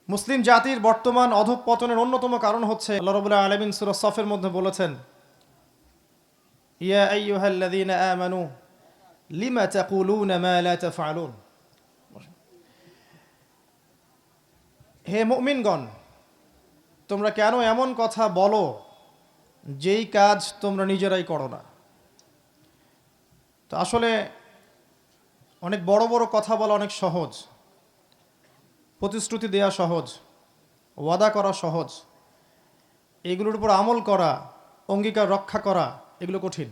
মুসলিম জাতির বর্তমান অধঃপতনের অন্যতম কারণ হচ্ছে আল্লাহ রাব্বুল আলামিন সূরা সফের মধ্যে বলেছেন, ইয়া আইয়ুহাল্লাযীনা আমানু লিমা তাকুলুনা মা লা তাফআলুন। হে মুমিনগণ, তোমরা কেন এমন কথা বলো যেই কাজ তোমরা নিজেরাই করো না। তো আসলে অনেক বড় বড় কথা বলা অনেক সহজ, প্রতিশ্রুতি দেওয়া সহজ, ওয়াদা করা সহজ, এগুলোর উপর আমল করা, অঙ্গীকার রক্ষা করা এগুলো কঠিন।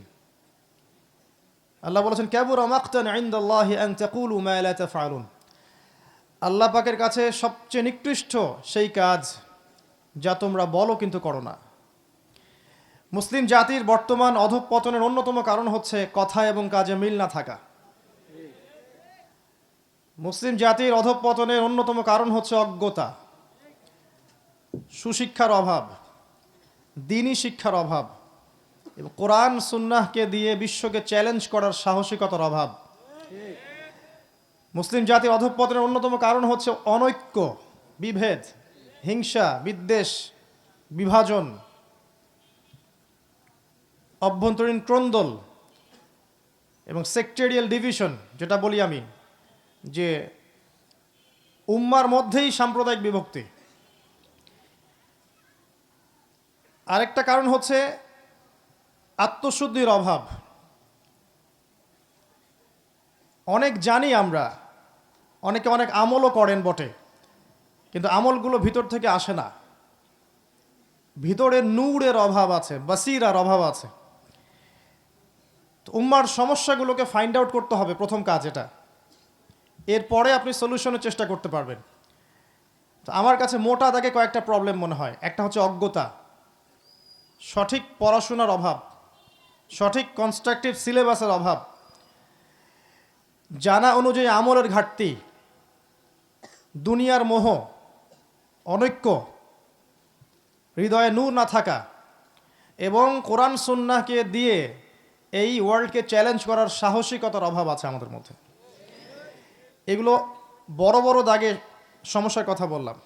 আল্লাহ বলেছেন, কাবুরা মাকতান ইনদাল্লাহি আন তাকুলু মা লা তাফআলুন। আল্লাহ পাকের কাছে সবচেয়ে নিকৃষ্ট সেই কাজ যা তোমরা বলো কিন্তু করো না। মুসলিম জাতির বর্তমান অধঃপতনের অন্যতম কারণ হচ্ছে কথা এবং কাজে মিল না থাকা। মুসলিম জাতির অধঃপতনের অন্যতম কারণ হচ্ছে অজ্ঞতা, সুশিক্ষার অভাব, দ্বীনি শিক্ষার অভাব এবং কোরআন সুন্নাহকে দিয়ে বিশ্বকে চ্যালেঞ্জ করার সাহসিকতার অভাব। মুসলিম জাতির অধঃপতনের অন্যতম কারণ হচ্ছে অনৈক্য, বিভেদ, হিংসা, বিদ্বেষ, বিভাজন, অভ্যন্তরীণ ক্রন্দল এবং সেক্টেরিয়াল ডিভিশন, যেটা বলি আমি যে উম্মার মধ্যেই সাম্প্রদায়িক বিভক্তি। আরেকটা কারণ হচ্ছে আত্মশুদ্ধির অভাব। অনেক জানি আমরা, অনেকে অনেক আমলও করেন বটে, কিন্তু আমলগুলো ভিতর থেকে আসে না। ভিতরে নূরের অভাব আছে, বাসিরার অভাব আছে। তো উম্মার সমস্যাগুলোকে ফাইন্ড আউট করতে হবে, প্রথম কাজ এটা। এরপরে আপনি সলিউশনের চেষ্টা করতে পারবেন। তো আমার কাছে মোটা দাগে কয়েকটা প্রবলেম মনে হয়। একটা হচ্ছে অজ্ঞতা, সঠিক পড়াশোনার অভাব, সঠিক কনস্ট্রাকটিভ সিলেবাসের অভাব, জানা অনুযায়ী আমলের ঘাটতি, দুনিয়ার মোহ, অনৈক্য, হৃদয়ে নূর না থাকা এবং কোরআন সুন্নাহকে দিয়ে এই ওয়ার্ল্ডকে চ্যালেঞ্জ করার সাহসিকতার অভাব আছে আমাদের মধ্যে। এগুলো বড় বড় দাগে সমস্যার কথা বললাম।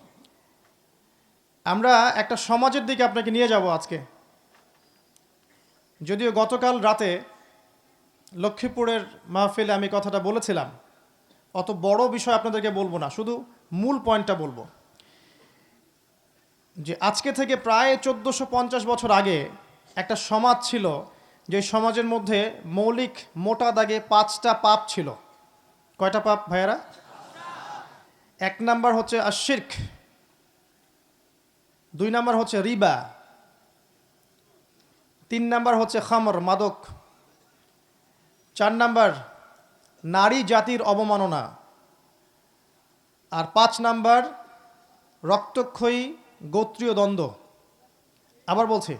আমরা একটা সমাজের দিকে আপনাকে নিয়ে যাব আজকে। যদিও গতকাল রাতে লক্ষ্মীপুরের মাহফিলে আমি কথাটা বলেছিলাম, অত বড় বিষয় আপনাদেরকে বলবো না, শুধু মূল পয়েন্টটা বলবো যে আজকে থেকে প্রায় 1450 বছর আগে একটা সমাজ ছিল, যে সমাজের মধ্যে মৌলিক মোটা দাগে 5টা পাপ ছিল। কয়টা পাপ ভাইয়ারা? 1 নাম্বার হচ্ছে আশিরক, 2 নাম্বার হচ্ছে রিবা, 3 নাম্বার হচ্ছে খামর, মাদক, 4 নাম্বার নারী জাতির অবমাননা, আর 5 নাম্বার রক্তক্ষয়ী গোত্রীয় দ্বন্দ্ব। আবার বলছি,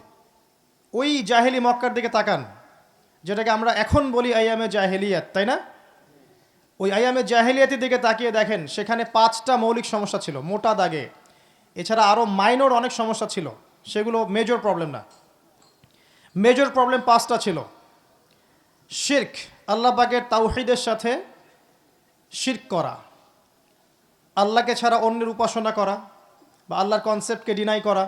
ওই জাহেলি মক্কার দিকে তাকান, যেটাকে আমরা এখন বলি আইয়ামে জাহেলিয়াত, তাই না? ওই আইয়ামে জাহেলিয়াতের দিকে তাকিয়ে দেখেন, সেখানে 5টা মৌলিক সমস্যা ছিল মোটা দাগে। এছাড়া আরও মাইনর অনেক সমস্যা ছিল, সেগুলো মেজর প্রবলেম না। মেজর প্রবলেম 5টা ছিল। শিরক, আল্লাহ পাকের তাওহীদের সাথে শিরক করা, আল্লাহকে ছাড়া অন্যের উপাসনা করা বা আল্লাহর কনসেপ্টকে ডিনাই করা,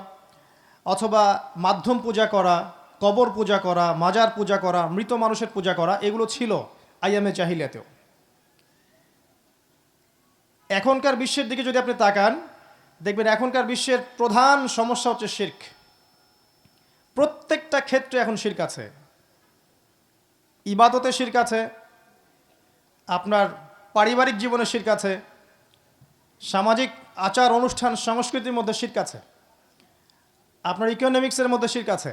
অথবা মাধ্যম পূজা করা, কবর পূজা করা, মাজার পূজা করা, মৃত মানুষের পূজা করা, এগুলো ছিল আইয়ামে জাহিলিয়াতেও। এখনকার বিশ্বের দিকে যদি আপনি তাকান, দেখবেন এখনকার বিশ্বের প্রধান সমস্যা হচ্ছে শিরক। প্রত্যেকটা ক্ষেত্রে এখন শিরক আছে। ইবাদতে শিরক আছে, আপনার পারিবারিক জীবনে শিরক আছে, সামাজিক আচার অনুষ্ঠান সংস্কৃতির মধ্যে শিরক আছে, আপনার ইকোনমিক্সের মধ্যে শিরক আছে,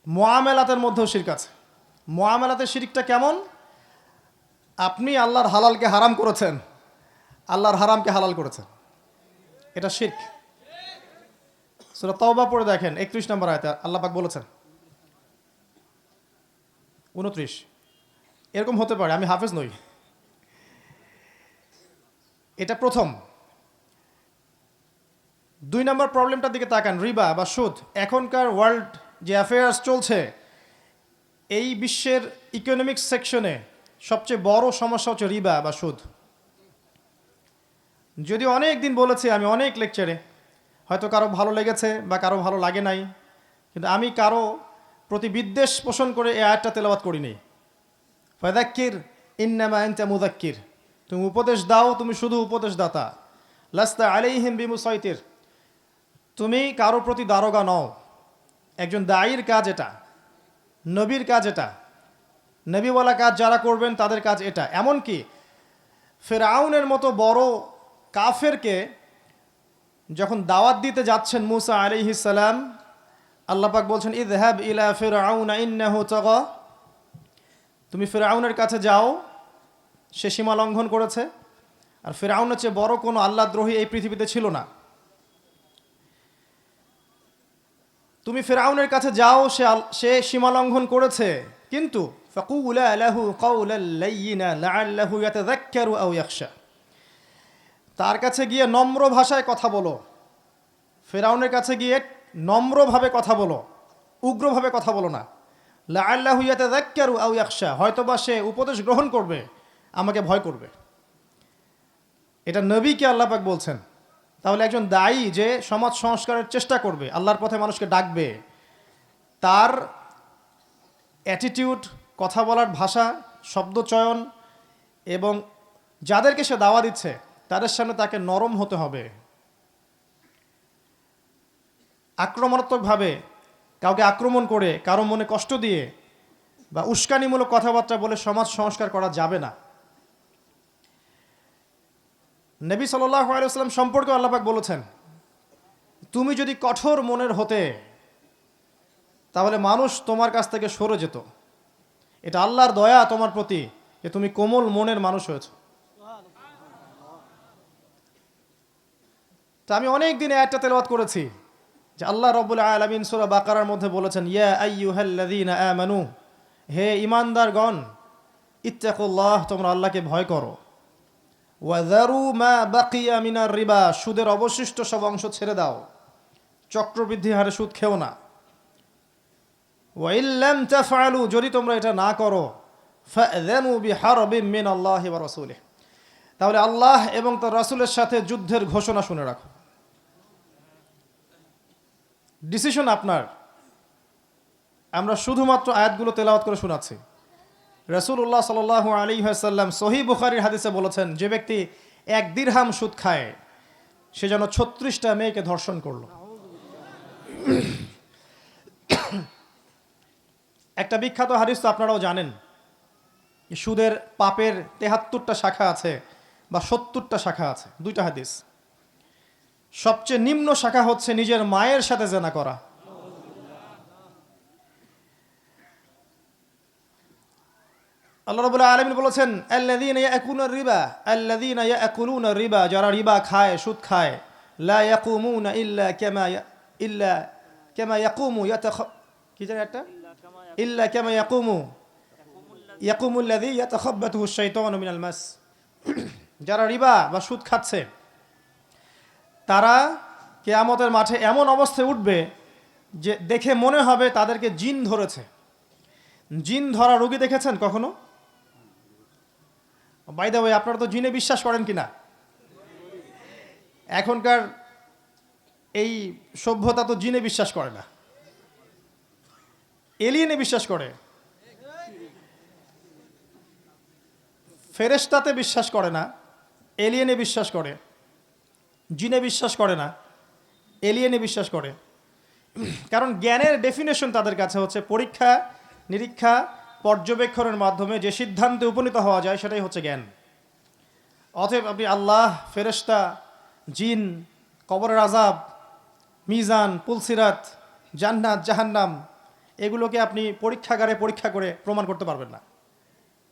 মুআমালাতের মধ্যেও শিরক আছে। মুআমালাতের শিরকটা কেমন? আপনি আল্লাহর হালালকে হারাম করেছেন, আল্লাহর হারামকে হালাল করেছেন, এটা শিরক। সূরা তাওবা পড়ে দেখেন 31 নম্বর আয়াতে আল্লাহ পাক বলেছেন, 29, এরকম হতে পারে, আমি হাফেজ নই। এটা প্রথম। 2 নম্বর প্রবলেমটার দিকে তাকান, রিবা বা সুদ। এখনকার ওয়ার্ল্ড যে অ্যাফেয়ার্স চলছে, এই বিশ্বের ইকোনমিক্স সেকশনে সবচেয়ে বড় সমস্যা হচ্ছে রিবা বা সুদ। যদিও অনেক দিন বলেছি আমি অনেক লেকচারে, হয়তো কারো ভালো লেগেছে বা কারো ভালো লাগে নাই, কিন্তু আমি কারো প্রতি বিদ্বেষ পোষণ করে এই আয়াতটা তেলাওয়াত করিনি। ফাযাক্কির ইন্নামা আনতা মুযাক্কির, তুমি উপদেশ দাও, তুমি শুধু উপদেশদাতা। লাস্তা আলাইহিম বিমুসাইতির, তুমি কারো প্রতি দারোগা নও। একজন দায়ীর কাজ এটা, নবীর কাজ এটা, নবীওয়ালা কাজ যারা করবেন তাদের কাজ এটা। এমনকি ফিরআউনের মতো বড় কাফেরকে যখন দাওয়াত দিতে যাচ্ছেন মুসা আলাইহিস সালাম, আল্লাহ পাক বলছেন ইযহাব ইলা ফিরআউনা ইন্নাহু তাগা, তুমি ফিরআউনের কাছে যাও, সে সীমা লঙ্ঘন করেছে। আর ফিরআউনের চেয়ে বড় কোনো আল্লাহদ্রোহী এই পৃথিবীতে ছিল না। তুমি ফিরআউনের কাছে যাও, সে সীমা লঙ্ঘন করেছে, কিন্তু ফাকুলা লাহু কাওলাল লাইয়িনা লাআল্লাহু ইয়াতাযাক্কারু আও ইয়াখশা, তার কাছে গিয়ে নম্র ভাষায় কথা বলো। ফিরআউনের কাছে গিয়ে নম্রভাবে কথা বলো, উগ্রভাবে কথা বলো না। লাআল্লাহু ইয়াতাযাক্কারু আও ইয়াখশা, হয়তোবা সে উপদেশ গ্রহণ করবে, আমাকে ভয় করবে। এটা নবীকে আল্লাহ পাক বলছেন। তাহলে একজন দায়ী যে সমাজ সংস্কারের চেষ্টা করবে, আল্লাহর পথে মানুষকে ডাকবে, তার অ্যাটিটিউড, কথা বলার ভাষা, শব্দচয়ন এবং যাদেরকে সে দাওয়া দিচ্ছে তাদের সামনে তাকে নরম হতে হবে। আক্রমণাত্মকভাবে কাউকে আক্রমণ করে, কারো মনে কষ্ট দিয়ে বা উস্কানিমূলক কথাবার্তা বলে সমাজ সংস্কার করা যাবে না। নবী সাল্লাল্লাহু আলাইহি ওয়াসাল্লাম সম্পর্কে আল্লাহ পাক বলেছেন, তুমি যদি কঠোর মনের হতে তাহলে মানুষ তোমার কাছ থেকে সরে যেত। এটা আল্লাহর দয়া তোমার প্রতি যে তুমি কোমল মনের মানুষ হয়েছ। তা আমি অনেক দিন আয়াতটা তেলাওয়াত করেছি যে আল্লাহ রাব্বুল আলামিন সূরা বাকারার মধ্যে বলেছেন, ইয়া আইয়ুহাল্লাযীনা আমানু, হে ঈমানদারগণ, ইত্তাকুল্লাহ, তোমরা আল্লাহকে ভয় করো। ওয়াযারু মা বাকিয়া মিনার রিবা, সুদের অবশিষ্ট সব অংশ ছেড়ে দাও, চক্রবৃদ্ধি হারে সুদ খেও না। ওয়া ইল্লাম তাফআলু, যদি তোমরা এটা না করো, ফাযানু বিহারবিম মিনাল্লাহি ওয়া রাসূলিহি, তাহলে আল্লাহ এবং তার রাসূলের সাথে যুদ্ধের ঘোষণা শুনে রাখো। ডিসিশন আপনার। আমরা শুধুমাত্র আয়াতগুলো তেলাওয়াত করে শোনাচ্ছি। রাসূলুল্লাহ সাল্লাল্লাহু আলাইহি ওয়াসাল্লাম সহিহ বুখারীর হাদিসে বলেছেন, যে ব্যক্তি 1 দিরহাম সুদ খায় সে যেন 36টা মেয়েকে ধর্ষণ করলো। একটা বিখ্যাত হাদিস তো আপনারাও জানেন, সুদের পাপের 73টা শাখা আছে বা 70টা শাখা আছে। 2টা হাদিস। সবচেয়ে নিম্ন শাখা হচ্ছে নিজের মায়ের সাথে জেনা করা। আল্লাহ রাব্বুল আলামিন বলেছেন, আল্লাযীনা ইয়াকুলুনা রিবা, যারা রিবা খায়, সুদ খায়, লা ইয়াকুমুনা ইল্লা কামা ইয়াকুমু ইয়াকুমুল্লাযী ইয়াতাখাব্বাতুহু আশ-শাইতানু মিনাল মাস, যারা রিবা বা সুদ খাচ্ছে তারা কিয়ামতের মাঠে এমন অবস্থায় উঠবে যে দেখে মনে হবে তাদেরকে জিন ধরেছে। জিন ধরা রোগী দেখেছেন কখনো? বাই দ্য ওয়ে, আপনারা তো জিনে বিশ্বাস করেন কিনা? এখনকার এই সভ্যতা তো জিনে বিশ্বাস করে না, এলিয়েনে বিশ্বাস করে। ফেরেশতাতে বিশ্বাস করে না, এলিয়েনে বিশ্বাস করে। জিনে বিশ্বাস করে না, এলিয়েনে বিশ্বাস করে। কারণ জ্ঞানের ডেফিনেশন তাদের কাছে হচ্ছে পরীক্ষা নিরীক্ষা পর্যবেক্ষণের মাধ্যমে যে সিদ্ধান্তে উপনীত হওয়া যায় সেটাই হচ্ছে জ্ঞান। অতএব আপনি আল্লাহ, ফেরেশতা, জিন, কবরের আযাব, মিজান, পুলসিরাত, জান্নাত, জাহান্নাম, এগুলোকে আপনি পরীক্ষাগারে পরীক্ষা করে প্রমাণ করতে পারবেন না।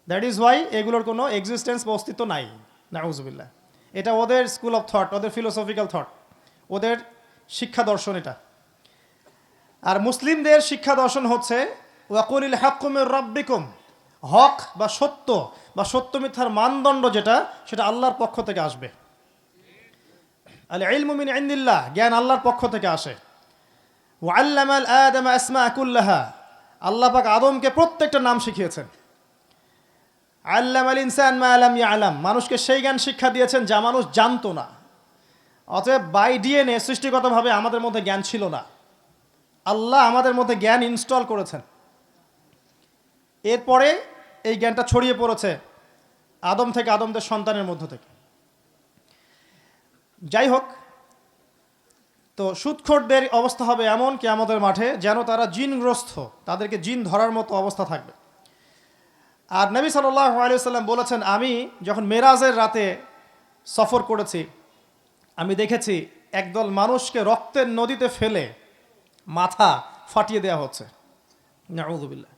দ্যাট ইজ ওয়াই এগুলোর কোনো এক্সিস্টেন্স বা অস্তিত্ব নাই। নাউজুবিল্লাহ। এটা ওদের স্কুল অফ থট, ওদের ফিলোসফিক্যাল থট, ওদের শিক্ষা দর্শন এটা। আর মুসলিমদের শিক্ষা দর্শন হচ্ছে ওয়াকুলিল হাক্কু মির রাব্বিকুম, হক বা সত্য মিথ্যার মানদণ্ড যেটা, সেটা আল্লাহর পক্ষ থেকে আসবে। আল ইলমু মিন ইনদিল্লাহ, জ্ঞান আল্লাহর পক্ষ থেকে আসে। ওয়া আল্লামাল আদামা আসমা কুল্লাহা, আল্লাহ পাক আদমকে প্রত্যেকটা নাম শিখিয়েছেন। আল্লামাল ইনসান মা লাম ইয়ালাম, মানুষকে সেই জ্ঞান শিক্ষা দিয়েছেন যা মানুষ জানতো না। অতএব বাই ডিএনএ সৃষ্টিগতভাবে আমাদের মধ্যে জ্ঞান ছিল না, আল্লাহ আমাদের মধ্যে জ্ঞান ইনস্টল করেছেন। এরপরে এই জ্ঞানটা ছড়িয়ে পড়েছে আদম থেকে আদমদের সন্তানের মধ্য থেকে। যাই হোক, তো সুদখোরদের অবস্থা হবে এমন কিয়ামতের মাঠে যেন তারা জিনগ্রস্ত, তাদেরকে জিন ধরার মতো অবস্থা থাকবে। আর নবী সাল্লাল্লাহু আলাইহি ওয়াসাল্লাম বলেছেন, আমি যখন মেরাজের রাতে সফর করেছি, আমি দেখেছি একদল মানুষকে রক্তের নদীতে ফেলে মাথা ফাটিয়ে দেওয়া হচ্ছে। নাউযুবিল্লাহ।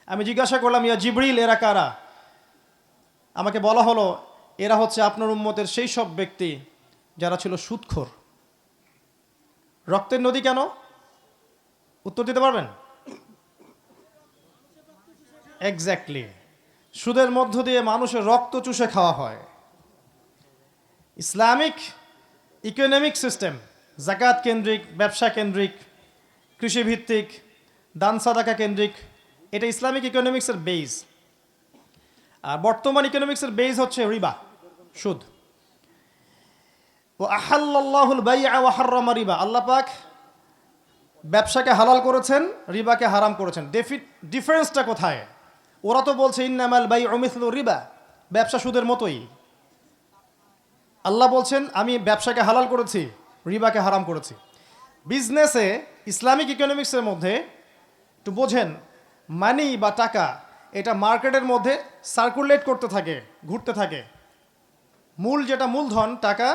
আমি জিজ্ঞাসা করলাম, ইয়া জিবরিল, এরা কারা? আমাকে বলা হলো, এরা হচ্ছে আপনার উম্মতের সেই সব ব্যক্তি যারা ছিল সুদখোর। রক্তের নদী কেন? উত্তর দিতে পারবেন? এক্স্যাক্টলি, সুদের মধ্য দিয়ে মানুষের রক্ত চুষে খাওয়া হয়। ইসলামিক ইকোনমিক সিস্টেম জাকাত কেন্দ্রিক, ব্যবসা কেন্দ্রিক, কৃষিভিত্তিক, দান সাদাকা কেন্দ্রিক, এটা ইসলামিক ইকোনমিক্সের বেজ। আর বর্তমান ইকোনমিক্সের বেজ হচ্ছে রিবা, সুদ। ও আহাল্লাল্লাহুল বাইআ ওয়া হাররামা রিবা, আল্লাহ পাক ব্যবসাকে হালাল করেছেন, রিবাকে হারাম করেছেন। ডিফারেন্সটা কোথায়? ওরা তো বলছে ইন্নামাল বাইউ মিসলু রিবা, ব্যবসা সুদের মতোই। আল্লাহ বলছেন আমি ব্যবসাকে হালাল করেছি, রিবাকে হারাম করেছি। বিজনেসে ইসলামিক ইকোনমিক্সের মধ্যে একটু বোঝেন, মানি বা টাকা এটা মার্কেটের মধ্যে সার্কুলেট করতে থাকে, ঘুরতে থাকে। মূল যেটা মূলধন টাকা,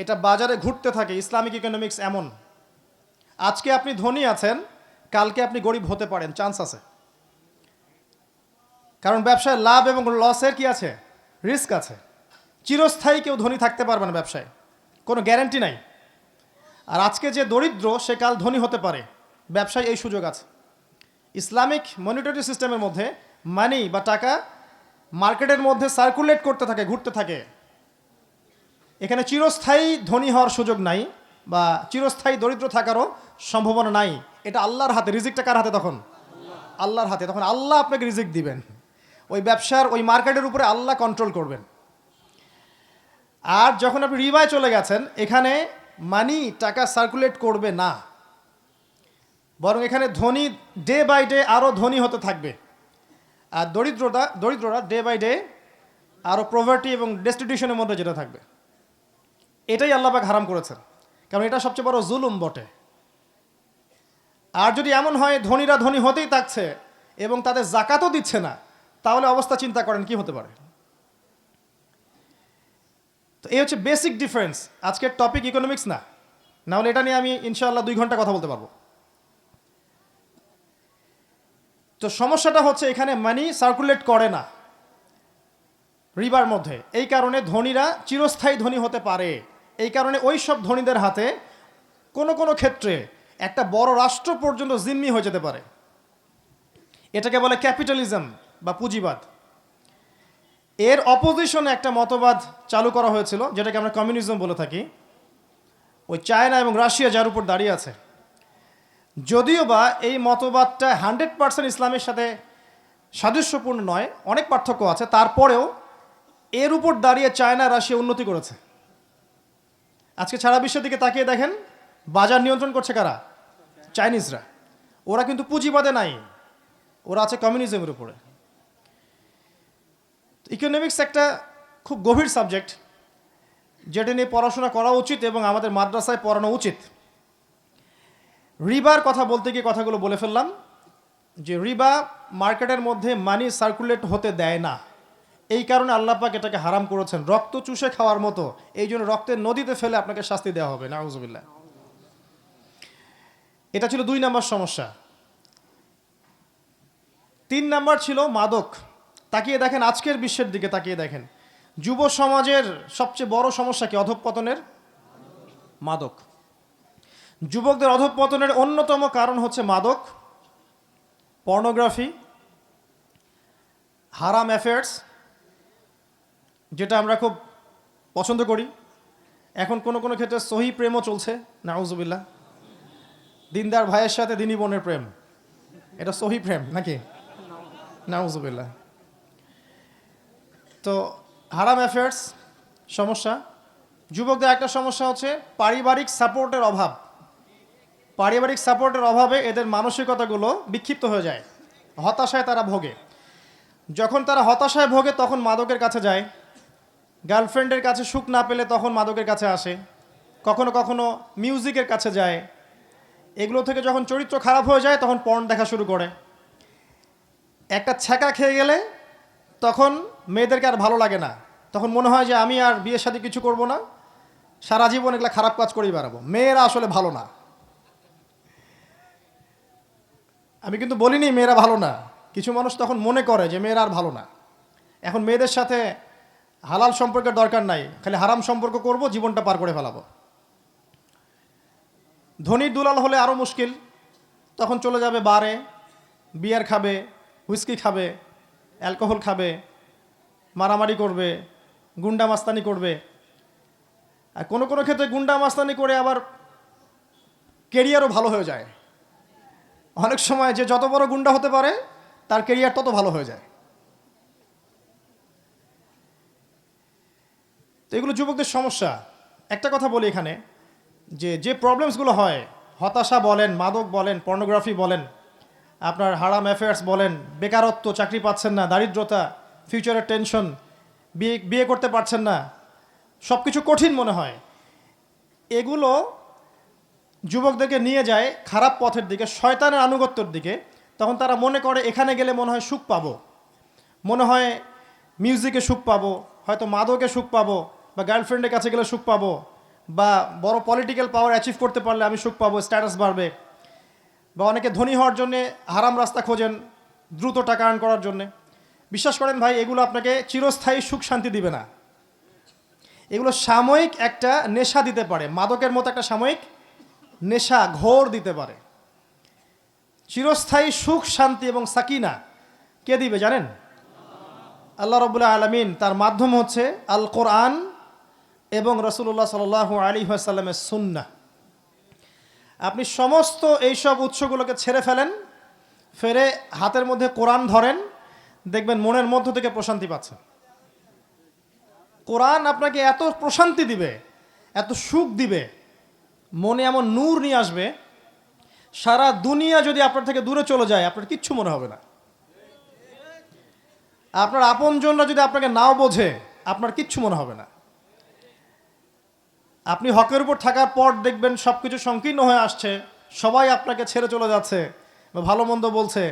এটা বাজারে ঘুরতে থাকে। ইসলামিক ইকোনমিক্স এমন। আজকে আপনি ধনী আছেন, কালকে আপনি গরিব হতে পারেন, চান্স আছে। কারণ ব্যবসায় লাভ এবং লসের কি আছে? রিস্ক আছে। চিরস্থায়ী কেউ ধনী থাকতে পারবে না ব্যবসায়, কোনো গ্যারান্টি নাই। আর আজকে যে দরিদ্র সে কাল ধনী হতে পারে, ব্যবসায় এই সুযোগ আছে। ইসলামিক মনিটারি সিস্টেমের মধ্যে মানি বা টাকা মার্কেটের মধ্যে সার্কুলেট করতে থাকে, ঘুরতে থাকে। এখানে চিরস্থায়ী ধনী হওয়ার সুযোগ নাই বা চিরস্থায়ী দরিদ্র থাকারও সম্ভাবনা নাই। এটা আল্লাহর হাতে। রিজিকটা কার হাতে তখন? আল্লাহর হাতে। তখন আল্লাহ আপনাকে রিজিক দিবেন। ওই ব্যবসার ওই মার্কেটের উপরে আল্লাহ কন্ট্রোল করবেন। আর যখন আপনি রিবায় চলে গেছেন, এখানে মানি টাকা সার্কুলেট করবে না, বরং এখানে ধনী ডে বাই ডে আরও ধনী হতে থাকবে। আর দরিদ্ররা ডে বাই ডে আরও প্রভার্টি এবং ডেস্টিটিউশনের মধ্যে যেতে থাকবে। এটাই আল্লাহ পাক হারাম করেছেন, কারণ এটা সবচেয়ে বড় জুলুম বটে। আর যদি এমন হয় ধনীরা ধনী হতেই থাকছে এবং তাদের জাকাতও দিচ্ছে না, তাহলে অবস্থা চিন্তা করেন কি হতে পারে। তো এই হচ্ছে বেসিক ডিফারেন্স। আজকের টপিক ইকোনমিক্স না, নাহলে এটা নিয়ে আমি ইনশাআল্লাহ 2 ঘন্টা কথা বলতে পারবো। তো সমস্যাটা হচ্ছে এখানে মানি সার্কুলেট করে না রিবার মধ্যে। এই কারণে ধনীরা চিরস্থায়ী ধনী হতে পারে। এই কারণে ওই সব ধনীদের হাতে কোনো কোনো ক্ষেত্রে একটা বড় রাষ্ট্র পর্যন্ত জিম্মি হয়ে যেতে পারে। এটাকে বলে ক্যাপিটালিজম বা পুঁজিবাদ। এর অপোজিশনে একটা মতবাদ চালু করা হয়েছিল, যেটাকে আমরা কমিউনিজম বলে থাকি। ওই চায়না এবং রাশিয়া যার উপর দাঁড়িয়ে আছে। যদিও বা এই মতবাদটা 100% ইসলামের সাথে সাদৃশ্যপূর্ণ নয়, অনেক পার্থক্য আছে, তারপরেও এর উপর দাঁড়িয়ে চায়না রাশিয়া উন্নতি করেছে। আজকে সারা বিশ্বের দিকে তাকিয়ে দেখেন, বাজার নিয়ন্ত্রণ করছে কারা? চাইনিজরা। ওরা কিন্তু পুঁজিবাদে নাই, ওরা আছে কমিউনিজমের উপরে। ইকোনমিক্স একটা খুব গভীর সাবজেক্ট, যেটা নিয়ে পড়াশোনা করা উচিত এবং আমাদের মাদ্রাসায় পড়ানো উচিত। রিবার কথা বলতে গিয়ে কথাগুলো বলে ফেললাম, যে রিবা মার্কেটের মধ্যে মানি সার্কুলেট হতে দেয় না। এই কারণে আল্লাহ পাক এটাকে হারাম করেছেন, রক্ত চুষে খাওয়ার মতো। এই জন্য রক্তের নদীতে ফেলে আপনাকে শাস্তি দেওয়া হবে, নাউযুবিল্লাহ। এটা ছিল 2 নম্বর সমস্যা। 3 নম্বর ছিল মাদক। তাকিয়ে দেখেন আজকের বিশ্বের দিকে, তাকিয়ে দেখেন যুব সমাজের সবচেয়ে বড় সমস্যা কি? অধঃপতনের মাদক। যুবকদের অধঃপতনের অন্যতম কারণ হচ্ছে মাদক, পর্নোগ্রাফি, হারাম অ্যাফেয়ার্স, যেটা আমরা খুব পছন্দ করি। এখন কোনো কোনো ক্ষেত্রে সহি প্রেমও চলছে, নাউযুবিল্লাহ। দিনদার ভাইয়ের সাথে দিনী বোনের প্রেম, এটা সহি প্রেম নাকি? নাউযুবিল্লাহ। তো হারাম অ্যাফেয়ার্স সমস্যা। যুবকদের একটা সমস্যা হচ্ছে পারিবারিক সাপোর্টের অভাব। পারিবারিক সাপোর্টের অভাবে এদের মানসিকতাগুলো বিক্ষিপ্ত হয়ে যায়, হতাশায় তারা ভোগে। যখন তারা হতাশায় ভোগে তখন মাদকের কাছে যায়, গার্লফ্রেন্ডের কাছে সুখ না পেলে তখন মাদকের কাছে আসে, কখনো কখনো মিউজিকের কাছে যায়। এগুলো থেকে যখন চরিত্র খারাপ হয়ে যায় তখন পর্ন দেখা শুরু করে। একটা ছ্যাঁকা খেয়ে গেলে তখন মেয়েদেরকে আর ভালো লাগে না, তখন মনে হয় যে আমি আর বিয়ের সাথে কিছু করব না, সারা জীবন এগুলো খারাপ কাজ করেই বেড়াবো। মেয়েরা আসলে ভালো না, আমি কিন্তু বলিনি মেয়েরা ভালো না। কিছু মানুষ তখন মনে করে যে মেয়েরা আর ভালো না, এখন মেয়েদের সাথে হালাল সম্পর্কের দরকার নাই, খালি হারাম সম্পর্ক করব, জীবনটা পার করে ফেলাবো। ধনীর দুলাল হলে আরও মুশকিল, তখন চলে যাবে বারে, বিয়ার খাবে, হুইস্কি খাবে, অ্যালকোহল খাবে, মারামারি করবে, গুন্ডা মাস্তানি করবে। আর কোনো কোনো ক্ষেত্রে গুন্ডা মাস্তানি করে আবার কেরিয়ারও ভালো হয়ে যায়। অনেক সময় যে যত বড় গুন্ডা হতে পারে তার কেরিয়ার তত ভালো হয়ে যায়। তো এগুলো যুবকদের সমস্যা। একটা কথা বলি এখানে, যে প্রবলেমসগুলো হয়, হতাশা বলেন, মাদক বলেন, পর্নোগ্রাফি বলেন, আপনার হারাম অ্যাফেয়ার্স বলেন, বেকারত্ব, চাকরি পাচ্ছেন না, দারিদ্রতা, ফিউচারের টেনশন, বিয়ে করতে পারছেন না, সব কিছু কঠিন মনে হয়, এগুলো যুবকদেরকে নিয়ে যায় খারাপ পথের দিকে, শয়তানের আনুগত্যের দিকে। তখন তারা মনে করে এখানে গেলে মনে হয় সুখ পাবো, মনে হয় মিউজিকে সুখ পাবো, হয়তো মাদকে সুখ পাবো, বা গার্লফ্রেন্ডের কাছে গেলে সুখ পাবো, বা বড় পলিটিক্যাল পাওয়ার অ্যাচিভ করতে পারলে আমি সুখ পাবো, স্ট্যাটাস বাড়বে। বা অনেকে ধনী হওয়ার জন্যে হারাম রাস্তা খোঁজেন, দ্রুত টাকা আর্ন করার জন্যে। বিশ্বাস করেন ভাই, এগুলো আপনাকে চিরস্থায়ী সুখ শান্তি দিবে না। এগুলো সাময়িক একটা নেশা দিতে পারে, মাদকের মতো একটা সাময়িক নেশা, ঘোর দিতে পারে। চিরস্থায়ী সুখ শান্তি এবং সাকিনা কে দিবে জানেন? আল্লাহ রাব্বুল আলামিন। তার মাধ্যম হচ্ছে আল কোরআন এবং রাসূলুল্লাহ সাল্লাল্লাহু আলাইহি ওয়াসাল্লামের সুন্নাহ। আপনি সমস্ত এইসব উৎসগুলোকে ছেড়ে ফেলেন, ফেরে হাতের মধ্যে কোরআন ধরেন, দেখবেন মনের মধ্য থেকে প্রশান্তি পাচ্ছেন। কোরআন আপনাকে এত প্রশান্তি দিবে, এত সুখ দিবে, মনে এমন নূর নিয়ে আসবে, সারা দুনিয়া যদি আপনার থেকে দূরে চলে যায় আপনার কিচ্ছু মনে হবে না। আপনার আপনজনরা যদি আপনাকে নাও বোঝে আপনার কিচ্ছু মনে হবে না। আপনি হকের উপর থাকার পর দেখবেন সব কিছু সংকীর্ণ হয়ে আসছে, সবাই আপনাকে ছেড়ে চলে যাচ্ছে, বা ভালো মন্দ বলছে,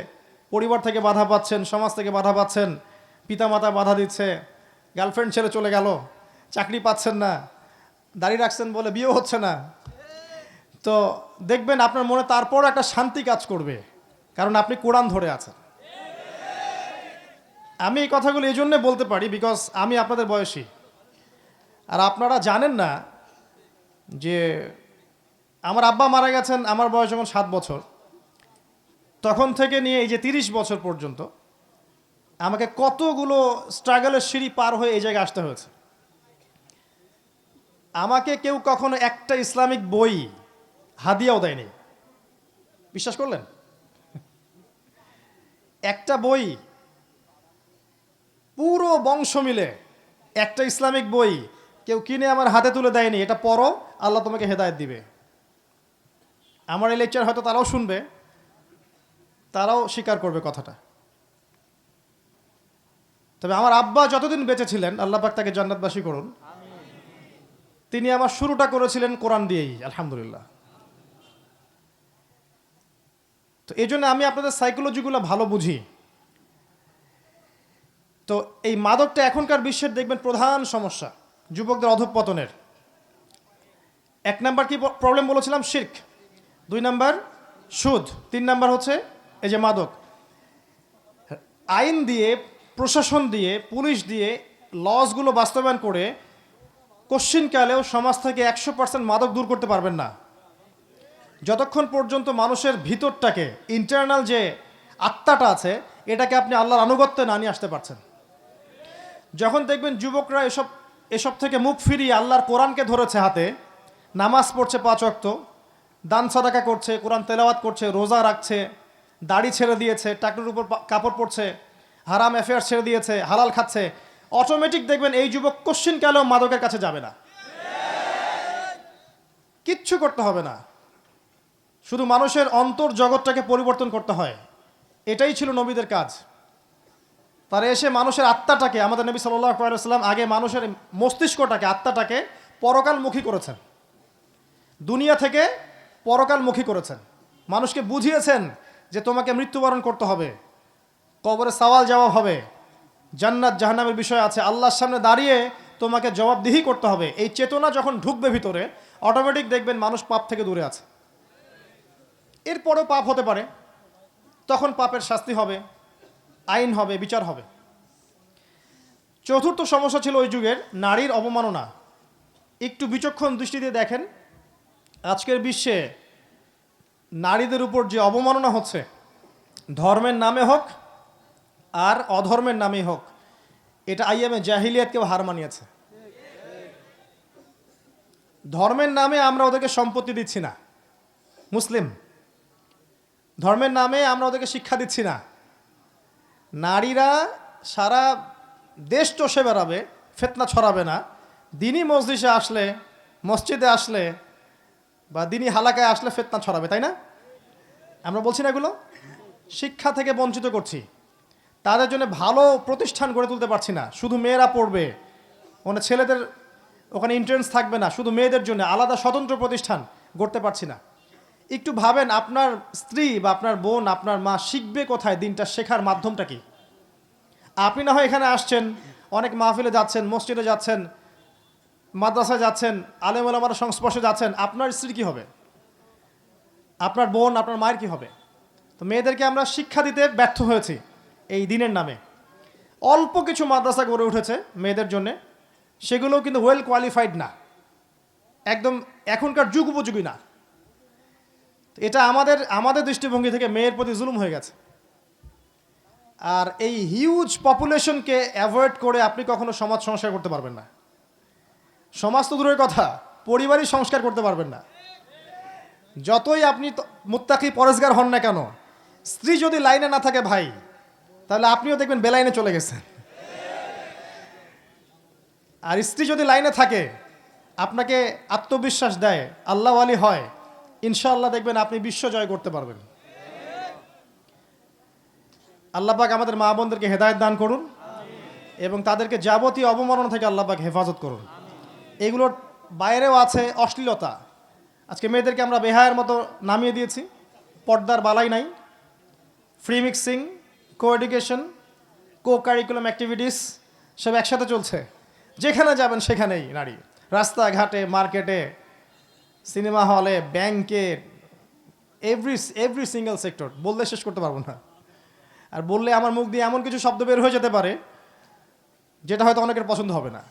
পরিবার থেকে বাধা পাচ্ছেন, সমাজ থেকে বাধা পাচ্ছেন, পিতামাতা বাধা দিচ্ছে, গার্লফ্রেন্ড ছেড়ে চলে গেল, চাকরি পাচ্ছেন না, দাড়ি রাখছেন বলে বিয়ে হচ্ছে না। তো দেখবেন আপনার মনে তারপর একটা শান্তি কাজ করবে, কারণ আপনি কোরআন ধরে আছেন। আমি এই কথাগুলো এই জন্যে বলতে পারি বিকজ আমি আপনাদের বয়সী, আর আপনারা জানেন না যে আমার আব্বা মারা গেছেন আমার বয়স যখন 7 বছর, তখন থেকে নিয়ে এই যে 30 বছর পর্যন্ত আমাকে কতগুলো স্ট্রাগলের সিঁড়ি পার হয়ে এই জায়গায় আসতে হয়েছে। আমাকে কেউ কখনো একটা ইসলামিক বই হাদিয়াও দেয়নি, বিশ্বাস করলেন? একটা বই, পুরো বংশ মিলে একটা ইসলামিক বই কেউ কিনে আমার হাতে তুলে দেয়নি, এটা পড়ো, আল্লাহ তোমাকে হেদায়েত দিবে। আমার এই লেকচার হয়তো তারাও শুনবে, তারাও স্বীকার করবে কথাটা। তবে আমার আব্বা যতদিন বেঁচে ছিলেন, আল্লাহ পাক তাকে জান্নাতবাসী করুন, তিনি আমার শুরুটা করেছিলেন কোরআন দিয়েই, আলহামদুলিল্লাহ। তো এই জন্য আমি আপনাদের সাইকোলজিগুলো ভালো বুঝি। তো এই মাদকটা এখনকার বিশ্বের দেখবেন প্রধান সমস্যা, যুবকদের অধঃপতনের। 1 নাম্বার কি প্রবলেম বলেছিলাম? শিরক। 2 নাম্বার সুদ। 3 নাম্বার হচ্ছে এই যে মাদক। আইন দিয়ে, প্রশাসন দিয়ে, পুলিশ দিয়ে লসগুলো বাস্তবায়ন করে কশ্চিনকালেও সমাজ থেকে 100% মাদক দূর করতে পারবেন না, যতক্ষণ পর্যন্ত মানুষের ভিতরটাকে, ইন্টারনাল যে আত্মাটা আছে, এটাকে আপনি আল্লাহর আনুগত্যে না নিয়ে আসতে পারছেন। যখন দেখবেন যুবকরা এসব থেকে মুখ ফিরিয়ে আল্লাহর কোরআনকে ধরেছে হাতে, নামাজ পড়ছে 5 ওয়াক্ত, দান সাদাকা করছে, কোরআন তেলাওয়াত করছে, রোজা রাখছে, দাড়ি ছেড়ে দিয়েছে, টাকনুর উপর কাপড় পরছে, হারাম অ্যাফেয়ার্স ছেড়ে দিয়েছে, হালাল খাচ্ছে, অটোমেটিক দেখবেন এই যুবক কোশ্চিন কালেও মাদকের কাছে যাবে না, কিচ্ছু করতে হবে না, শুধু মানুষের অন্তর জগৎটাকে পরিবর্তন করতে হয়। এটাই ছিল নবীদের কাজ। তারা এসে মানুষের আত্মাটাকে, আমাদের নবী সাল্লাল্লাহু আলাইহি ওয়াসাল্লাম আগে মানুষের মস্তিষ্কটাকে, আত্মাটাকে পরকালমুখী করেছেন, দুনিয়া থেকে পরকালমুখী করেছেন। মানুষকে বুঝিয়েছেন যে তোমাকে মৃত্যুবরণ করতে হবে, কবরে সওয়াল জবাব হবে, জান্নাত জাহান্নামের বিষয় আছে, আল্লাহর সামনে দাঁড়িয়ে তোমাকে জবাবদিহি করতে হবে। এই চেতনা যখন ঢুকবে ভিতরে, অটোমেটিক দেখবেন মানুষ পাপ থেকে দূরে আছে। এরপরেও পাপ হতে পারে, তখন পাপের শাস্তি হবে, আইন হবে, বিচার হবে। চতুর্থ সমস্যা ছিল ওই যুগের নারীর অবমাননা। একটু বিচক্ষণ দৃষ্টি দিয়ে দেখেন, আজকের বিশ্বে নারীদের উপর যে অবমাননা হচ্ছে, ধর্মের নামে হোক আর অধর্মের নামেই হোক, এটা আইয়ামে জাহিলিয়াতকেও হার মানিয়েছে। ধর্মের নামে আমরা ওদেরকে সম্পত্তি দিচ্ছি না, মুসলিম ধর্মের নামে আমরা ওদেরকে শিক্ষা দিচ্ছি না। নারীরা সারা দেশ চষে বেড়াবে, ফিতনা ছড়াবে না। দিনই মসজিদে আসলে, মসজিদে আসলে বা দিনই হালাকায় আসলে ফিতনা ছড়াবে, তাই না? আমরা বলছি না এগুলো? শিক্ষা থেকে বঞ্চিত করছি, তাদের জন্য ভালো প্রতিষ্ঠান গড়ে তুলতে পারছি না। শুধু মেয়েরা পড়বে, মানে ছেলেদের ওখানে এন্ট্রেন্স থাকবে না, শুধু মেয়েদের জন্য আলাদা স্বতন্ত্র প্রতিষ্ঠান গড়তে পারছি না। একটু ভাবেন, আপনার স্ত্রী বা আপনার বোন, আপনার মা শিখবে কোথায়? দিনটা শেখার মাধ্যমটা কি? আপনি না হয় এখানে আসছেন, অনেক মাহফিলে যাচ্ছেন, মসজিদে যাচ্ছেন, মাদ্রাসায় যাচ্ছেন, আলেম ওলামার সংস্পর্শে যাচ্ছেন, আপনার স্ত্রী কি হবে? আপনার বোন, আপনার মায়ের কি হবে? তো মেয়েদেরকে আমরা শিক্ষা দিতে ব্যর্থ হয়েছি এই দিনের নামে। অল্প কিছু মাদ্রাসা গড়ে উঠেছে মেয়েদের জন্যে, সেগুলোও কিন্তু ওয়েল কোয়ালিফাইড না, একদম এখনকার যুগ উপযোগী না। এটা আমাদের দৃষ্টিভঙ্গি থেকে মেয়ের প্রতি জুলুম হয়ে গেছে। আর এই হিউজ পপুলেশনকে অ্যাভয়েড করে আপনি কখনো সমাজ সংস্কার করতে পারবেন না। সমাজ তো দূরের কথা, পরিবারই সংস্কার করতে পারবেন না। যতই আপনি মুত্তাকি পরেজগার হন না কেন, স্ত্রী যদি লাইনে না থাকে ভাই, তাহলে আপনিও দেখবেন বেলাইনে চলে গেছেন। আর স্ত্রী যদি লাইনে থাকে, আপনাকে আত্মবিশ্বাস দেয়, আল্লাহ ওয়ালি হয়, ইনশাআল্লাহ দেখবেন আপনি বিশ্ব জয় করতে পারবেন। আল্লাহ পাক আমাদের মা বোনদেরকে হেদায়েত দান করুন এবং তাদেরকে যাবতীয় অবমাননা থেকে আল্লাহ পাক হেফাজত করুন। এগুলোর বাইরেও আছে অশ্লীলতা। আজকে মেয়েদেরকে আমরা বেহায়ের মতো নামিয়ে দিয়েছি, পর্দার বালাই নাই, ফ্রি মিক্সিং, কো এডুকেশন, কো কারিকুলাম অ্যাক্টিভিটিস সব একসাথে চলছে। যেখানে যাবেন সেখানেই নারী, রাস্তাঘাটে, মার্কেটে, সিনেমা হলে, ব্যাংকে, এভরি সিঙ্গেল সেক্টর, বললে শেষ করতে পারবো না। আর বললে আমার মুখ দিয়ে এমন কিছু শব্দ বের হয়ে যেতে পারে যেটা হয়তো অনেকের পছন্দ হবে না।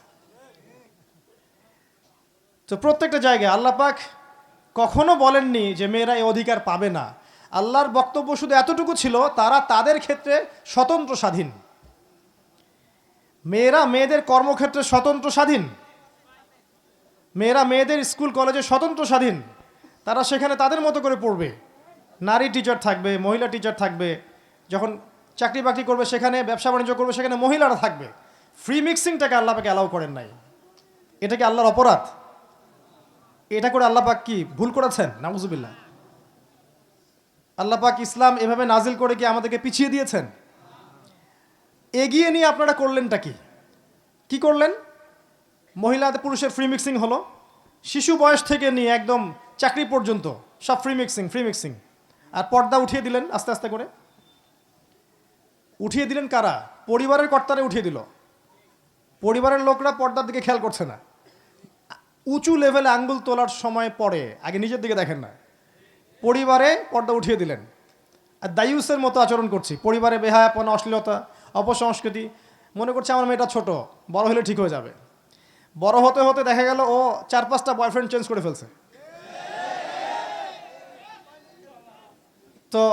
তো প্রত্যেকটা জায়গায় আল্লাহ পাক কখনো বলেননি যে মেয়েরা এই অধিকার পাবে না। আল্লাহর বক্তব্য শুধু এতটুকু ছিল, তারা তাদের ক্ষেত্রে স্বতন্ত্র স্বাধীন। মেয়েরা মেয়েদের কর্মক্ষেত্রে স্বতন্ত্র স্বাধীন, মেয়েরা মেয়েদের স্কুল কলেজে স্বতন্ত্র স্বাধীন। তারা সেখানে তাদের মতো করে পড়বে, নারী টিচার থাকবে, মহিলা টিচার থাকবে, যখন চাকরি বাকরি করবে সেখানে, ব্যবসা বাণিজ্য করবে সেখানে মহিলারা থাকবে। ফ্রি মিক্সিংটাকে আল্লাহ পাক অ্যালাউ করেন নাই। এটা কি আল্লাহর অপরাধ? এটা করে আল্লাহ পাক কি ভুল করেছেন? নাউজুবিল্লাহ। আল্লাহ পাক ইসলাম এভাবে নাজিল করে কি আমাদেরকে পিছিয়ে দিয়েছেন? এগিয়ে নিয়ে আপনারা করলেনটা কি করলেন? মহিলাদের পুরুষের ফ্রি মিক্সিং হলো, শিশু বয়স থেকে নিয়ে একদম চাকরি পর্যন্ত সব ফ্রি মিক্সিং। আর পর্দা উঠিয়ে দিলেন আস্তে আস্তে করে। উঠিয়ে দিলেন কারা? পরিবারের কর্তারা উঠিয়ে দিল। পরিবারের লোকরা পর্দার দিকে খেয়াল করছে না। উঁচু লেভেলে আঙ্গুল তোলার সময় পরে আগে নিজের দিকে দেখেন না, পরিবারে পর্দা উঠিয়ে দিলেন। আর দায়ুসের মতো আচরণ করছি, পরিবারে বেহায়াপনা, অশ্লীলতা, অপসংস্কৃতি। মনে করছে আমার মেয়েটা ছোট, বড় হলে ঠিক হয়ে যাবে। বড় হতে হতে দেখা গেল ও 4-5টা বয়ফ্রেন্ড চেঞ্জ করে ফেলছে। তো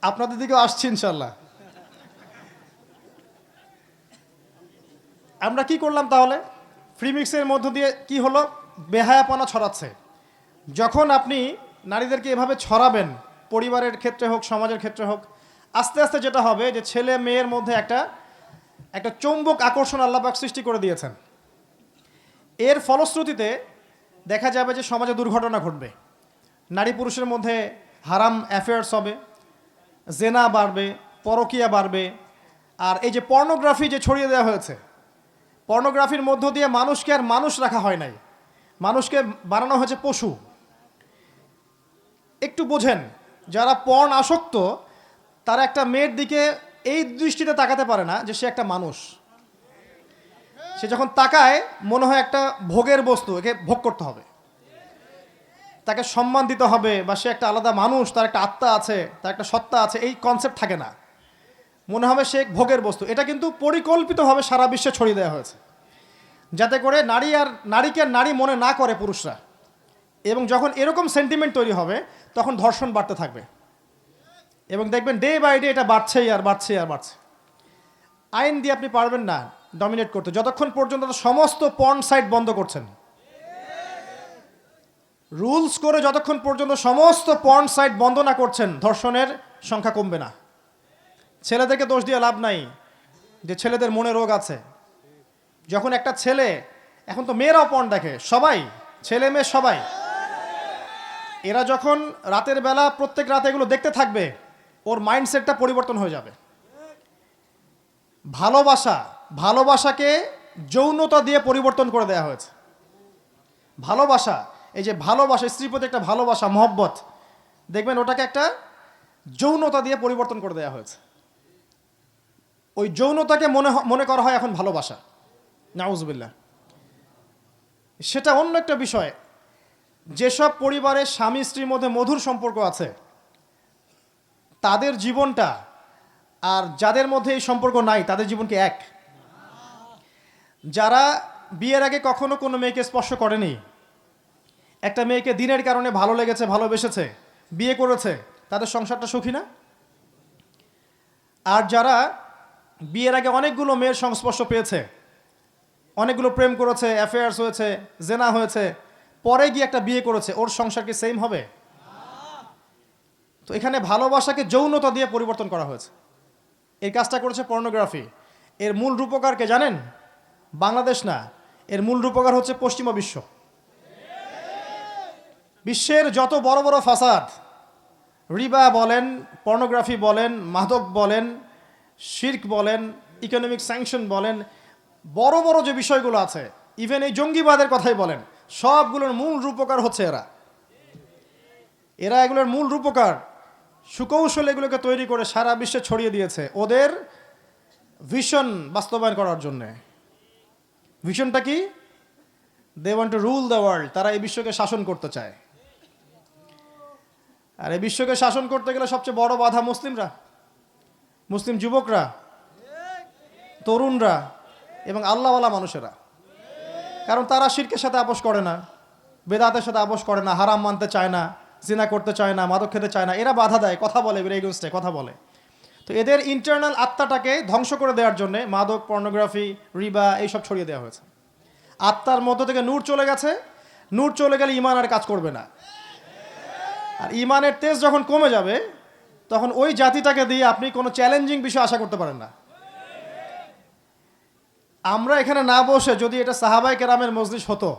আপনাদের দিকেও আসছি ইনশাল্লাহ। আমরা কি করলাম তাহলে? ফ্রি মিক্সের মধ্য দিয়ে কি হলো? বেহায়াপনা ছড়াচ্ছে। যখন আপনি নারীদেরকে এভাবে ছড়াবেন, পরিবারের ক্ষেত্রে হোক, সমাজের ক্ষেত্রে হোক, আস্তে আস্তে যেটা হবে যে ছেলে মেয়ের মধ্যে একটা একটা চৌম্বক আকর্ষণ আল্লাহ পাক সৃষ্টি করে দিয়েছেন। এর ফলশ্রুতিতে দেখা যাবে যে সমাজে দুর্ঘটনা ঘটবে, নারী পুরুষের মধ্যে হারাম অ্যাফেয়ার্স হবে, জেনা বাড়বে, পরকীয়া বাড়বে। আর এই যে পর্নোগ্রাফি যে ছড়িয়ে দেওয়া হয়েছে, পর্নোগ্রাফির মধ্য দিয়ে মানুষকে আর মানুষ রাখা হয় নাই, মানুষকে বানানো হয়েছে পশু। একটু বোঝেন, যারা পর্ন আসক্ত তারা একটা মেয়ের দিকে এই দৃষ্টিতে তাকাতে পারে না যে সে একটা মানুষ। সে যখন তাকায় মনে হয় একটা ভোগের বস্তু, একে ভোগ করতে হবে, তাকে সম্মান দিতে হবে, বা সে একটা আলাদা মানুষ, তার একটা আত্মা আছে, তার একটা সত্তা আছে, এই কনসেপ্ট থাকে না। মনে হবে সে ভোগের বস্তু। এটা কিন্তু পরিকল্পিতভাবে সারা বিশ্বে ছড়িয়ে দেওয়া হয়েছে, যাতে করে নারীকে নারী মনে না করে পুরুষরা। এবং যখন এরকম সেন্টিমেন্ট তৈরি হবে তখন ধর্ষণ বাড়তে থাকবে, এবং দেখবেন ডে বাই ডে এটা বাড়ছেই আর বাড়ছেই আর বাড়ছে। আইন দিয়ে আপনি পারবেন না ডমিনেট করতে যতক্ষণ পর্যন্ত সমস্ত পর্ন সাইট বন্ধ করছেন। রুলস করে যতক্ষণ পর্যন্ত সমস্ত পর্ন সাইট বন্ধ না করছেন, ধর্ষণের সংখ্যা কমবে না। ছেলেদেরকে দোষ দিয়ে লাভ নাই যে ছেলেদের মনে রোগ আছে। যখন একটা ছেলে, এখন তো মেয়েরাও পর্ন দেখে, সবাই, ছেলে মেয়ে সবাই, এরা যখন রাতের বেলা প্রত্যেক রাতে এগুলো দেখতে থাকবে, ওর মাইন্ডসেটটা পরিবর্তন হয়ে যাবে। ভালোবাসাকে যৌনতা দিয়ে পরিবর্তন করে দেওয়া হয়েছে। ভালোবাসা, এই যে ভালোবাসা, স্ত্রীর প্রতি একটা ভালোবাসা, মহব্বত, দেখবেন ওটাকে একটা যৌনতা দিয়ে পরিবর্তন করে দেওয়া হয়েছে। ওই যৌনতাকে মনে করা হয় এখন ভালোবাসা। নাউজুবিল্লাহ। সেটা অন্য একটা বিষয়। যেসব পরিবারে স্বামী স্ত্রীর মধ্যে মধুর সম্পর্ক আছে তাদের জীবনটা আর যাদের মধ্যে এই সম্পর্ক নাই তাদের জীবন কি এক? যারা বিয়ের আগে কখনো কোনো মেয়েকে স্পর্শ করেনি, একটা মেয়েকে দিনের কারণে ভালো লেগেছে, ভালোবেসেছে, বিয়ে করেছে, তাদের সংসারটা সুখী না? আর যারা বিয়ের আগে অনেকগুলো মেয়ের সংস্পর্শ পেয়েছে, অনেকগুলো প্রেম করেছে, অ্যাফেয়ার্স হয়েছে, জেনা হয়েছে, পরে গিয়ে একটা বিয়ে করেছে, ওর সংসার কি সেম হবে? তো এখানে ভালোবাসাকে যৌনতা দিয়ে পরিবর্তন করা হয়েছে। এই কাজটা করেছে পর্নোগ্রাফি। এর মূল রূপকার কে জানেন? বাংলাদেশ না, এর মূল রূপকার হচ্ছে পশ্চিমা বিশ্ব। বিশ্বের যত বড় বড় ফাসাদ, রিবা বলেন, পর্নোগ্রাফি বলেন, মাদক বলেন, শিরক বলেন, ইকোনমিক স্যাংশন বলেন, বড় বড় যে বিষয়গুলো আছে, ইভেন এই জঙ্গিবাদের কথাই বলেন, সবগুলোর মূল রূপকার হচ্ছে এরা এগুলোর মূল রূপকার। সুকৌশল এগুলোকে তৈরি করে সারা বিশ্বে ছড়িয়ে দিয়েছে ওদের ভিশন বাস্তবায়ন করার জন্যে। ভিশনটা কি? They want to rule the world. তারা এই বিশ্বকে শাসন করতে চায়। আর এই বিশ্বকে শাসন করতে গেলে সবচেয়ে বড় বাধা মুসলিমরা, মুসলিম যুবকরা, তরুণরা এবং আল্লাহওয়ালা মানুষেরা। কারণ তারা শিরকের সাথে আপোষ করে না, বেদাতের সাথে আপোষ করে না, হারাম মানতে চায় না, জিনা করতে চায় না, মাদক খেতে চায় না। এরা বাধা দেয়, কথা বলে, এগেইনস্টে কথা বলে। তো এদের ইন্টারনাল আত্মাটাকে ধ্বংস করে দেওয়ার জন্য মাদক, পর্নোগ্রাফি, রিবা এইসব ছড়িয়ে দেওয়া হয়েছে। আত্মার মধ্য থেকে নূর চলে গেছে। নূর চলে গেলে ইমান আর কাজ করবে না। আর ইমানের তেজ যখন কমে যাবে তখন ওই জাতিটাকে দিয়ে আপনি কোনো চ্যালেঞ্জিং বিষয় আশা করতে পারেন না। আমরা এখানে না বসে যদি এটা সাহাবায়ে কেরামের মজলিস হতো,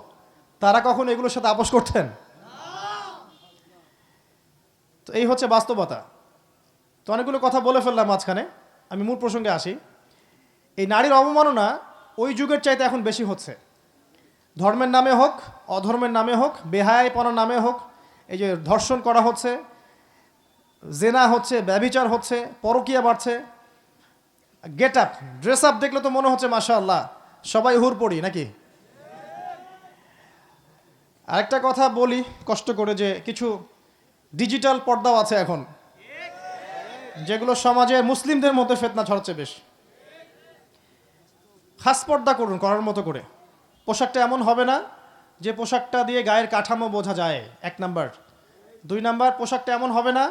তারা কখন এগুলোর সাথে আপোষ করতেন? তো এই হচ্ছে বাস্তবতা। তো অনেকগুলো কথা বলে ফেললাম মাঝখানে, আমি মূল প্রসঙ্গে আসি। এই নারীর অবমাননা ওই যুগের চাইতে এখন বেশি হচ্ছে। ধর্মের নামে হোক, অধর্মের নামে হোক, বেহায়াপনার নামে হোক, এই যে ধর্ষণ করা হচ্ছে, জেনা হচ্ছে, ব্যভিচার হচ্ছে, পরকীয়া বাড়ছে। গেট আপ, ড্রেস আপ দেখলে তো মনে হচ্ছে মাশাআল্লাহ সবাই হুর পড়ি নাকি। আরেকটা কথা বলি কষ্ট করে, যে কিছু ডিজিটাল পর্দাও আছে এখন, যেগুলো সমাজে মুসলিমদের মধ্যে ফিতনা ছড়াচ্ছে বেশ। খাস পর্দা করুন করার মতো করে। পোশাকটা এমন হবে না যে পোশাকটা দিয়ে গায়ের কাঠামো বোঝা যায়, 1 নাম্বার। 2 নাম্বার, পোশাকটা এমন হবে না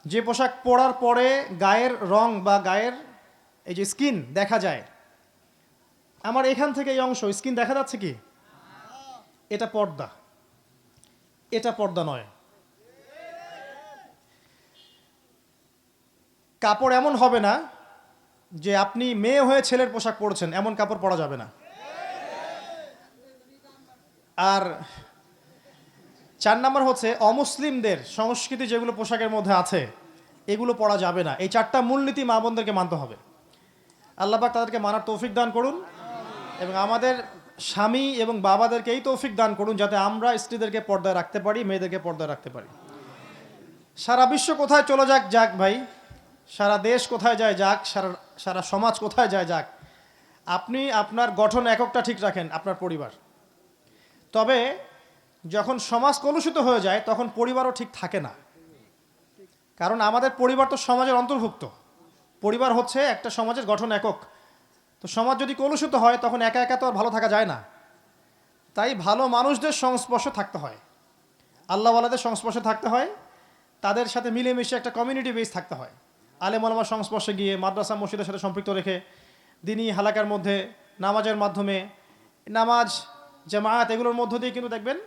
যে পোশাক পরার পরে গায়ের রং বা গায়ের এই যে স্কিন দেখা যায়। আমার এখান থেকে এই অংশ স্কিন দেখা যাচ্ছে কি? এটা পর্দা, এটা পর্দা নয়। কাপড় এমন হবে না যে আপনি মেয়ে হয়ে ছেলের পোশাক পরছেন, এমন কাপড় পরা যাবে না। আর 4 নম্বর হচ্ছে অমুসলিমদের সংস্কৃতি যেগুলো পোশাকের মধ্যে আছে এগুলো পরা যাবে না। এই 4টা মূলনীতি মা বোনদেরকে মানতে হবে। আল্লাহ পাক তাদেরকে মানার তৌফিক দান করুন এবং আমাদের স্বামী এবং বাবাদেরকে এই তৌফিক দান করুন যাতে আমরা স্ত্রীদেরকে পর্দায় রাখতে পারি, মেয়েদেরকে পর্দায় রাখতে পারি। সারা বিশ্ব কোথায় চলে যাক যাক ভাই, সারা দেশ কোথায় যায় যাক, সারা সমাজ কোথায় যায় যাক, আপনি আপনার গঠন এককটা ঠিক রাখেন, আপনার পরিবার। তবে যখন সমাজ কলুষিত হয়ে যায় তখন পরিবারও ঠিক থাকে না, কারণ আমাদের পরিবার তো সমাজের অন্তর্ভুক্ত। পরিবার হচ্ছে একটা সমাজের গঠন একক। তো সমাজ যদি কলুষিত হয় তখন একা একা তো আর ভালো থাকা যায় না। তাই ভালো মানুষদের সংস্পর্শে থাকতে হয়, আল্লাহওয়ালাদের সংস্পর্শে থাকতে হয়, তাদের সাথে মিলেমিশে একটা কমিউনিটি বেস থাকতে হয়। আলেম ওলামার সংস্পর্শে গিয়ে মাদ্রাসা মসজিদের সাথে সম্পৃক্ত রেখে দিনী হালাকার মধ্যে নামাজের মাধ্যমে, নামাজ জামায়াত এগুলোর মধ্য দিয়ে কিন্তু দেখবেন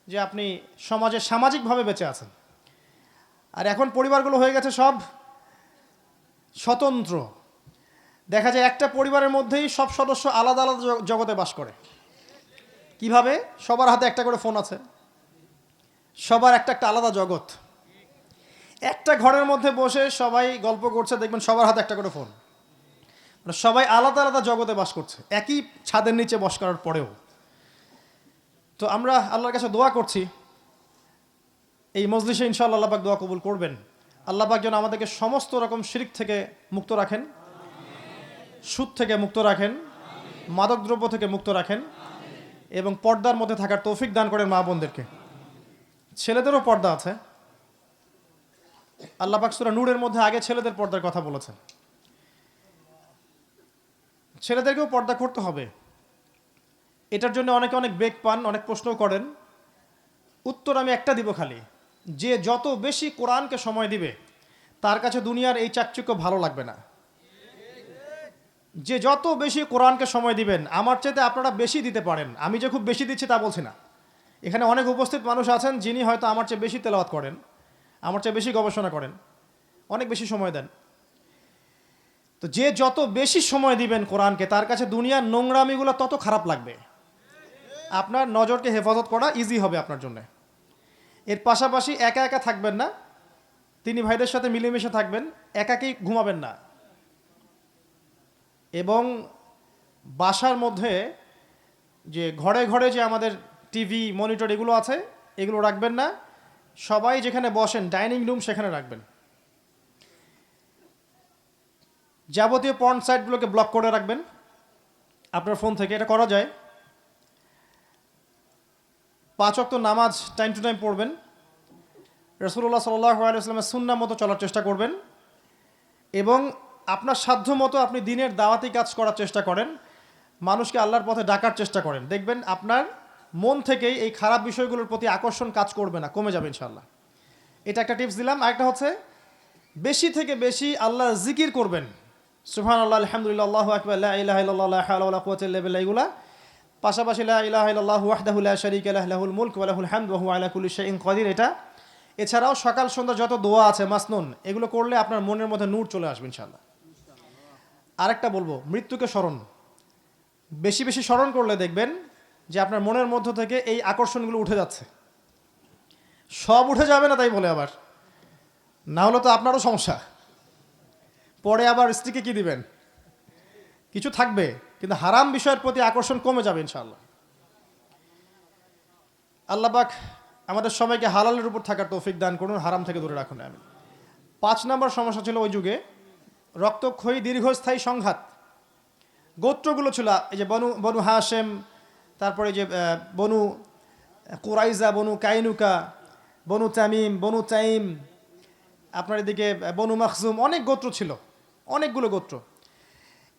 যে আপনি সমাজে সামাজিকভাবে বেঁচে আছেন। আর এখন পরিবারগুলো হয়ে গেছে সব স্বতন্ত্র। দেখা যায় একটা পরিবারের মধ্যেই সব সদস্য আলাদা আলাদা জগতে বাস করে। কিভাবে? সবার হাতে একটা করে ফোন আছে, সবার একটা একটা আলাদা জগৎ। একটা ঘরের মধ্যে বসে সবাই গল্প করছে, দেখবেন সবার হাতে একটা করে ফোন। মানে সবাই আলাদা আলাদা জগতে বাস করছে একই ছাদের নিচে বস করার পরেও। তো আমরা আল্লাহর কাছে দোয়া করছি এই মজলিসে ইনশাআল্লাহ আল্লাহ পাক দোয়া কবুল করবেন। আল্লাহ পাক যেন আমাদেরকে সমস্ত রকম শিরক থেকে মুক্ত রাখেন, সুদ থেকে মুক্ত রাখেন, মাদকদ্রব্য থেকে মুক্ত রাখেন এবং পর্দার মধ্যে থাকার তৌফিক দান করেন মা বোনদেরকে। ছেলেদেরও পর্দা আছে। আল্লাহ পাক সূরা নূরের মধ্যে আগে ছেলেদের পর্দার কথা বলেছেন। ছেলেদেরকেও পর্দা করতে হবে। এটার জন্য অনেকে অনেক বেগ পান, অনেক প্রশ্নও করেন। উত্তর আমি একটা দিব খালি, যে যত বেশি কোরআনকে সময় দিবে তার কাছে দুনিয়ার এই চাকচিক্য ভালো লাগবে না। যে যত বেশি কোরআনকে সময় দিবেন, আমার চাইতে আপনারা বেশি দিতে পারেন, আমি যে খুব বেশি দিচ্ছি তা বলছি না। এখানে অনেক উপস্থিত মানুষ আছেন যিনি হয়তো আমার চেয়ে বেশি তেলাওয়াত করেন, আমার চেয়ে বেশি গবেষণা করেন, অনেক বেশি সময় দেন। তো যে যত বেশি সময় দিবেন কোরআনকে তার কাছে দুনিয়ার নোংরামিগুলো তত খারাপ লাগবে। আপনার নজরকে হেফাজত করা ইজি হবে আপনার জন্য। এর পাশাপাশি একা একা থাকবেন না, তিনি ভাইদের সাথে মিলেমিশে থাকবেন, একাকেই ঘুমাবেন না। এবং বাসার মধ্যে যে ঘরে ঘরে যে আমাদের টিভি মনিটর এগুলো আছে এগুলো রাখবেন না। সবাই যেখানে বসেন ডাইনিং রুম সেখানে রাখবেন। যাবতীয় পর্ন সাইটগুলোকে ব্লক করে রাখবেন আপনার ফোন থেকে। এটা করা যায়। 5 ওয়াক্ত নামাজ টাইম টু টাইম পড়বেন। রাসূলুল্লাহ সাল্লাল্লাহু আলাইহি ওয়াসাল্লামের সুন্নাহ মতো চলার চেষ্টা করবেন এবং আপনার সাধ্য মতো আপনি দিনের দাওয়াতি কাজ করার চেষ্টা করেন, মানুষকে আল্লাহর পথে ডাকার চেষ্টা করেন। দেখবেন আপনার মন থেকেই এই খারাপ বিষয়গুলোর প্রতি আকর্ষণ কাজ করবে না, কমে যাবে ইনশাআল্লাহ। এটা একটা টিপস দিলাম। আরেকটা হচ্ছে বেশি থেকে বেশি আল্লাহর জিকির করবেন। সুবহানাল্লাহ, আলহামদুলিল্লাহ, আল্লাহু আকবার, লা ইলাহা ইল্লাল্লাহ, লা হাওলা ওয়ালা কুওয়াতা ইল্লা বিল্লাহ, এগুলা। পাশাপাশি লা ইলাহা ইল্লাল্লাহু ওয়াহদাহু লা শারীকা লাহু লাহুল মুলকু ওয়া লাহুল হামদু ওয়া হুয়া আলা কুল্লি শাইইন কাদির, এটা। এছাড়াও সকাল সন্ধ্যা যত দোয়া আছে মাসনুন, এগুলো করলে আপনার মনের মধ্যে নূর চলে আসবে ইনশাআল্লাহ। আরেকটা বলবো, মৃত্যুকে স্মরণ বেশি বেশি স্মরণ করলে দেখবেন যে আপনার মনের মধ্য থেকে এই আকর্ষণগুলো উঠে যাচ্ছে। সব উঠে যাবে না তাই বলে আবার, না হলে তো আপনারও সমস্যা। পরে আবার স্ত্রীকে কি দিবেন? কিছু থাকবে, কিন্তু হারাম বিষয়ের প্রতি আকর্ষণ কমে যাবে ইনশাআল্লাহ। আল্লাহ পাক আমাদের সবাইকে হালালের উপর থাকার তৌফিক দান করুন, হারাম থেকে দূরে রাখুন। আমি 5 নম্বর সমস্যা ছিল ওই যুগে রক্তক্ষয়ী দীর্ঘস্থায়ী সংঘাত। গোত্রগুলো ছিল এই যে বনু হাশেম, তারপরে যে বনু কুরাইজা, বনু কাইনুকা, বনু তামিম, বনু তাইম, আপনার এদিকে বনু মাখজুম, অনেক গোত্র ছিল, অনেকগুলো গোত্র।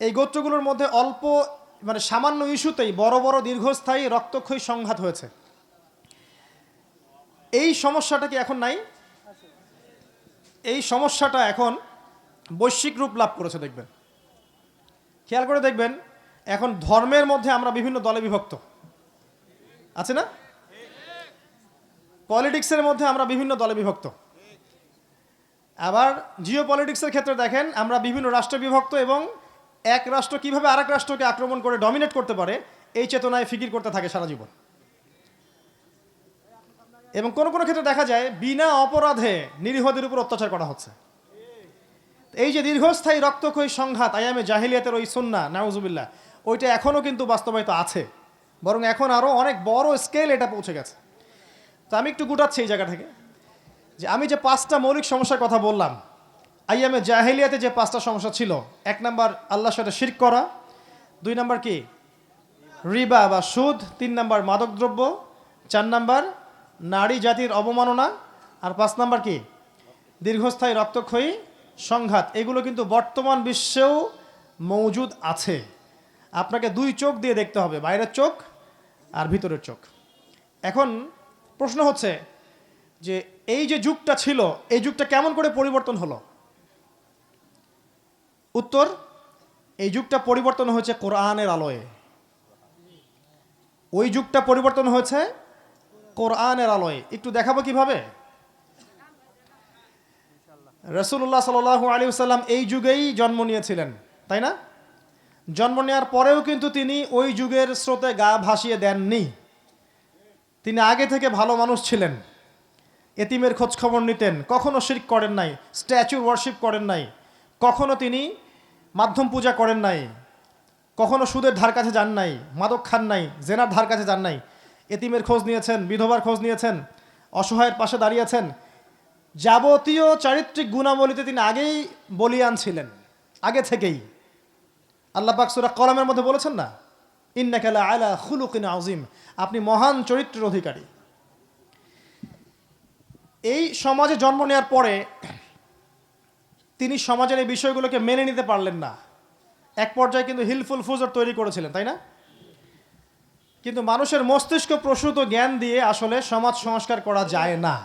এই গোত্রগুলোর মধ্যে অল্প মানে সামান্য ইস্যুতেই বড় বড় দীর্ঘস্থায়ী রক্তক্ষয়ী সংঘাত হয়েছে। এই সমস্যাটা কি এখন নাই? এই সমস্যাটা এখন বৈশ্বিক রূপ লাভ করেছে। দেখবেন, খেয়াল করে দেখবেন, এখন ধর্মের মধ্যে আমরা বিভিন্ন দলে বিভক্ত আছে না? পলিটিক্সের মধ্যে আমরা বিভিন্ন দলে বিভক্ত। আবার জিও পলিটিক্সের ক্ষেত্রে দেখেন, আমরা বিভিন্ন রাষ্ট্র বিভক্ত এবং এক রাষ্ট্র কিভাবে আরেক রাষ্ট্রকে আক্রমণ করে ডমিনেট করতে পারে এই চেতনায় ফিকির করতে থাকে সারা জীবন। এবং কোনো কোনো ক্ষেত্রে দেখা যায় বিনা অপরাধে নিরীহদের উপর অত্যাচার করা হচ্ছে। এই যে দীর্ঘস্থায়ী রক্তক্ষয়ী সংঘাত আইয়ামে জাহিলিয়াতের ওই সুন্নাহ, নাউজুবিল্লাহ, ওইটা এখনও কিন্তু বাস্তবায়িত আছে, বরং এখন আরও অনেক বড় স্কেল এটা পৌঁছে গেছে। তো আমি একটু গুটাচ্ছি এই জায়গা থেকে, যে আমি যে 5টা মৌলিক সমস্যার কথা বললাম, আইয়ামে জাহিলিয়াতে যে 5টা সমস্যা ছিল, 1 নাম্বার আল্লাহর সাথে শিরক করা, 2 নাম্বার কি রিবা বা সুদ, 3 নাম্বার মাদকদ্রব্য, 4 নাম্বার নারী জাতির অবমাননা, আর 5 নাম্বার কি দীর্ঘস্থায়ী রক্তক্ষয়ী সংঘাত। এগুলো কিন্তু বর্তমান বিশ্বেও মৌজুদ আছে। আপনাকে 2 চোখ দিয়ে দেখতে হবে, বাইরের চোখ আর ভিতরের চোখ। এখন প্রশ্ন হচ্ছে যে এই যে যুগটা ছিল, এই যুগটা কেমন করে পরিবর্তন হলো? উত্তর, এই যুগটা পরিবর্তন হয়েছে কোরআনের আলোয়। ওই যুগটা পরিবর্তন হয়েছে কোরআনের আলোয়। একটু দেখাবো কিভাবে। রাসূলুল্লাহ সাল্লাল্লাহু আলাইহি ওয়াসাল্লাম এই যুগেই জন্ম নিয়েছিলেন, তাই না? জন্ম নেওয়ার পরেও কিন্তু তিনি ওই যুগের স্রোতে গা ভাসিয়ে দেননি। তিনি আগে থেকে ভালো মানুষ ছিলেন, এতিমের খোঁজ খবর নিতেন, কখনো শিরক করেন নাই, স্ট্যাচু ওয়ার্শিপ করেন নাই, কখনো তিনি মাধ্যম পূজা করেন নাই, কখনো সুদের ধার কাছে যান নাই, মাদক খান নাই, জেনার ধার কাছে যান নাই, এতিমের খোঁজ নিয়েছেন, বিধবার খোঁজ নিয়েছেন, অসহায়ের পাশে দাঁড়িয়েছেন। যাবতীয় চারিত্রিক গুণাবলীতে তিনি আগেই বলিয়ান ছিলেন, আগে থেকেই। আল্লাহ পাক সূরা কলমের মধ্যে বলেছেন না, ইন্নাকা লা আলা খুলুকিন আযীম, আপনি মহান চরিত্রের অধিকারী। এই সমাজে জন্ম নেওয়ার পরে তিনি সমাজের এই বিষয়গুলোকে মেনে নিতে পারলেন না। এক পর্যায়ে কিন্তু হিলফুল ফুজর তৈরি করেছিলেন, তাই না? কিন্তু মানুষের মস্তিষ্ক প্রসূত জ্ঞান দিয়ে আসলে সমাজ সংস্কার করা যায় না,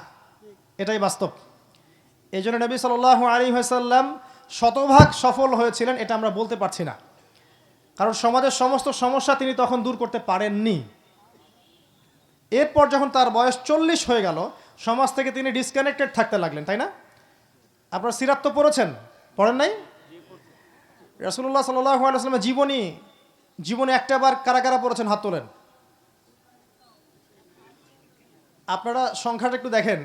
এটাই বাস্তব। এই জন্য নবী সাল্লাল্লাহু আলাইহি ওয়াসাল্লাম শতভাগ সফল হয়েছিলেন এটা আমরা বলতে পারছি না, কারণ সমাজের সমস্ত সমস্যা তিনি তখন দূর করতে পারেননি। এরপর যখন তার বয়স 40 হয়ে গেল, সমাজ থেকে তিনি ডিসকানেক্টেড থাকতে লাগলেন, তাই না? আপনারা সিরাত তো পড়েছেন, পড়েন নাই? রাসূলুল্লাহ সাল্লাল্লাহু আলাইহি ওয়াসাল্লামের জীবনে একটাবার কারা কারা পড়েছেন হাত তোলেন। আপনারা সংখ্যাটা একটু দেখেন।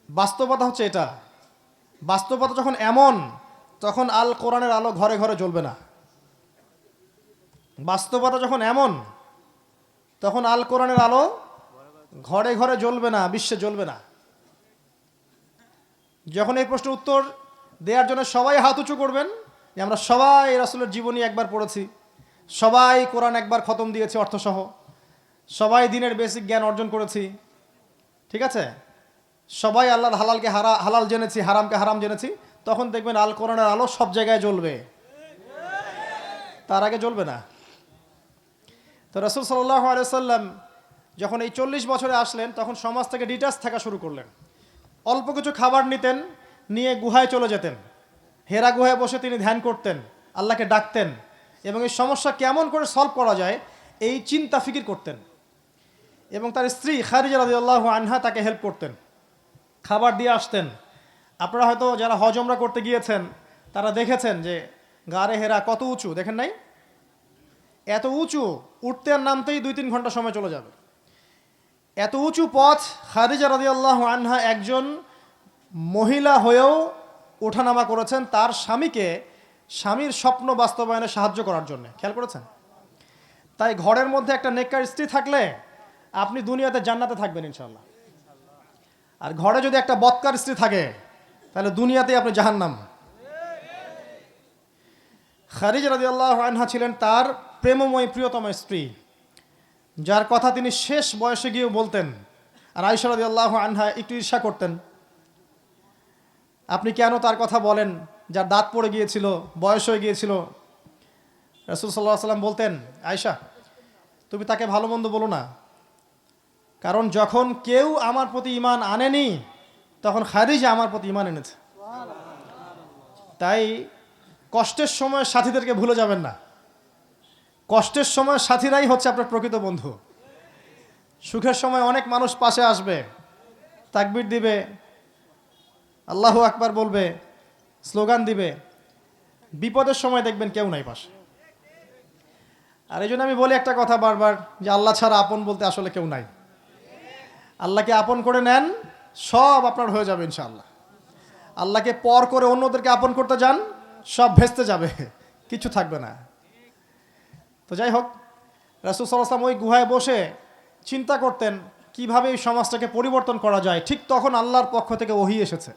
বাস্তবতা হচ্ছে এটা, বাস্তবতা যখন এমন, তখন আল কোরআনের আলো ঘরে ঘরে জ্বলবে না। বাস্তবতা যখন এমন, তখন আল কোরআনের আলো ঘরে ঘরে জ্বলবে না, বিশ্বে জ্বলবে না। যখন এই প্রশ্নের উত্তর দেওয়ার জন্য সবাই হাত উঁচু করবেন, যে আমরা সবাই রাসূলের জীবনী একবার পড়েছি, সবাই কোরআন একবার খতম দিয়েছি অর্থসহ, সবাই দিনের বেসিক জ্ঞান অর্জন করেছি, ঠিক আছে, সবাই আল্লাহর হালালকে হালাল জেনেছি, হারামকে হারাম জেনেছি, তখন দেখবেন আল কোরআনের আলো সব জায়গায় জ্বলবে, তার আগে জ্বলবে না। তো রাসূল সাল্লাল্লাহু আলাইহি ওয়াসাল্লাম যখন এই 40 বছরে আসলেন, তখন সমাজ থেকে ডিটাচ থাকা শুরু করলেন। অল্প কিছু খাবার নিতেন, নিয়ে গুহায় চলে যেতেন। হেরা গুহায় বসে তিনি ধ্যান করতেন, আল্লাহকে ডাকতেন, এবং এই সমস্যা কেমন করে সলভ করা যায় এই চিন্তা ফিকির করতেন। এবং তার স্ত্রী খাদিজা রাদিয়াল্লাহু আনহা তাকে হেল্প করতেন, খাবার দিয়ে আসতেন। আপনারা হয়তো যারা হজ উমরা করতে গিয়েছেন তারা দেখেছেন যে গারে হেরা কত উঁচু, দেখেন নাই? এত উঁচু, উঠতে আর নামতেই 2-3 ঘন্টা সময় চলে যাবে। এত উঁচু পথ খাদিজা রাদিয়াল্লাহু আনহা একজন মহিলা হয়েও ওঠানামা করেছেন তার স্বামীর স্বপ্ন বাস্তবায়নে সাহায্য করার জন্য। খেয়াল করেছেন? তাই ঘরের মধ্যে একটা নেককার স্ত্রী থাকলে আপনি দুনিয়াতে জান্নাতে থাকবেন ইনশাআল্লাহ। আর ঘরে যদি একটা বদকার স্ত্রী থাকে তাহলে দুনিয়াতেই আপনি জাহান্নাম। খাদিজা রাদিয়াল্লাহু আনহা ছিলেন তার প্রেমময় প্রিয়তম স্ত্রী, যার কথা তিনি শেষ বয়সে গিয়েও বলতেন। আর আয়েশা রাদিয়াল্লাহু আনহা একটু ঈর্ষা করতেন, আপনি কেন তার কথা বলেন যার দাঁত পড়ে গিয়েছিল, বয়স হয়ে গিয়েছিল। রাসূল সাল্লাল্লাহু আলাইহি ওয়াসাল্লাম বলতেন, আয়েশা তুমি তাকে ভালো মন্দ বলো না, কারণ যখন কেউ আমার প্রতি ঈমান আনেনি তখন খাদিজা আমার প্রতি ঈমান এনেছে। তাই কষ্টের সময় সাথীদেরকে ভুলে যাবেন না। কষ্টের সময় সাথীরাই হচ্ছে আপনার প্রকৃত বন্ধু। সুখের সময় অনেক মানুষ পাশে আসবে, তাকবীর দিবে, আল্লাহু আকবার বলবে, স্লোগান দিবে, বিপদের সময় দেখবেন কেউ নাই পাশে। আর এই জন্য আমি বলি একটা কথা বারবার, যে আল্লাহ ছাড়া আপন বলতে আসলে কেউ নাই। আল্লাহকে আপন করে নেন, সব আপনার হয়ে যাবে ইনশাআল্লাহ। আল্লাহকে পর করে অন্যদেরকে আপন করতে যান, সব ভেস্তে যাবে, কিছু থাকবে না। তো যাই হোক, রাসূল সাল্লাল্লাহু আলাইহি ওয়াসাল্লাম ওই গুহায় বসে চিন্তা করতেন কিভাবে এই সমাজটাকে পরিবর্তন করা যায়। ঠিক তখন আল্লাহর পক্ষ থেকে ওহী এসেছে।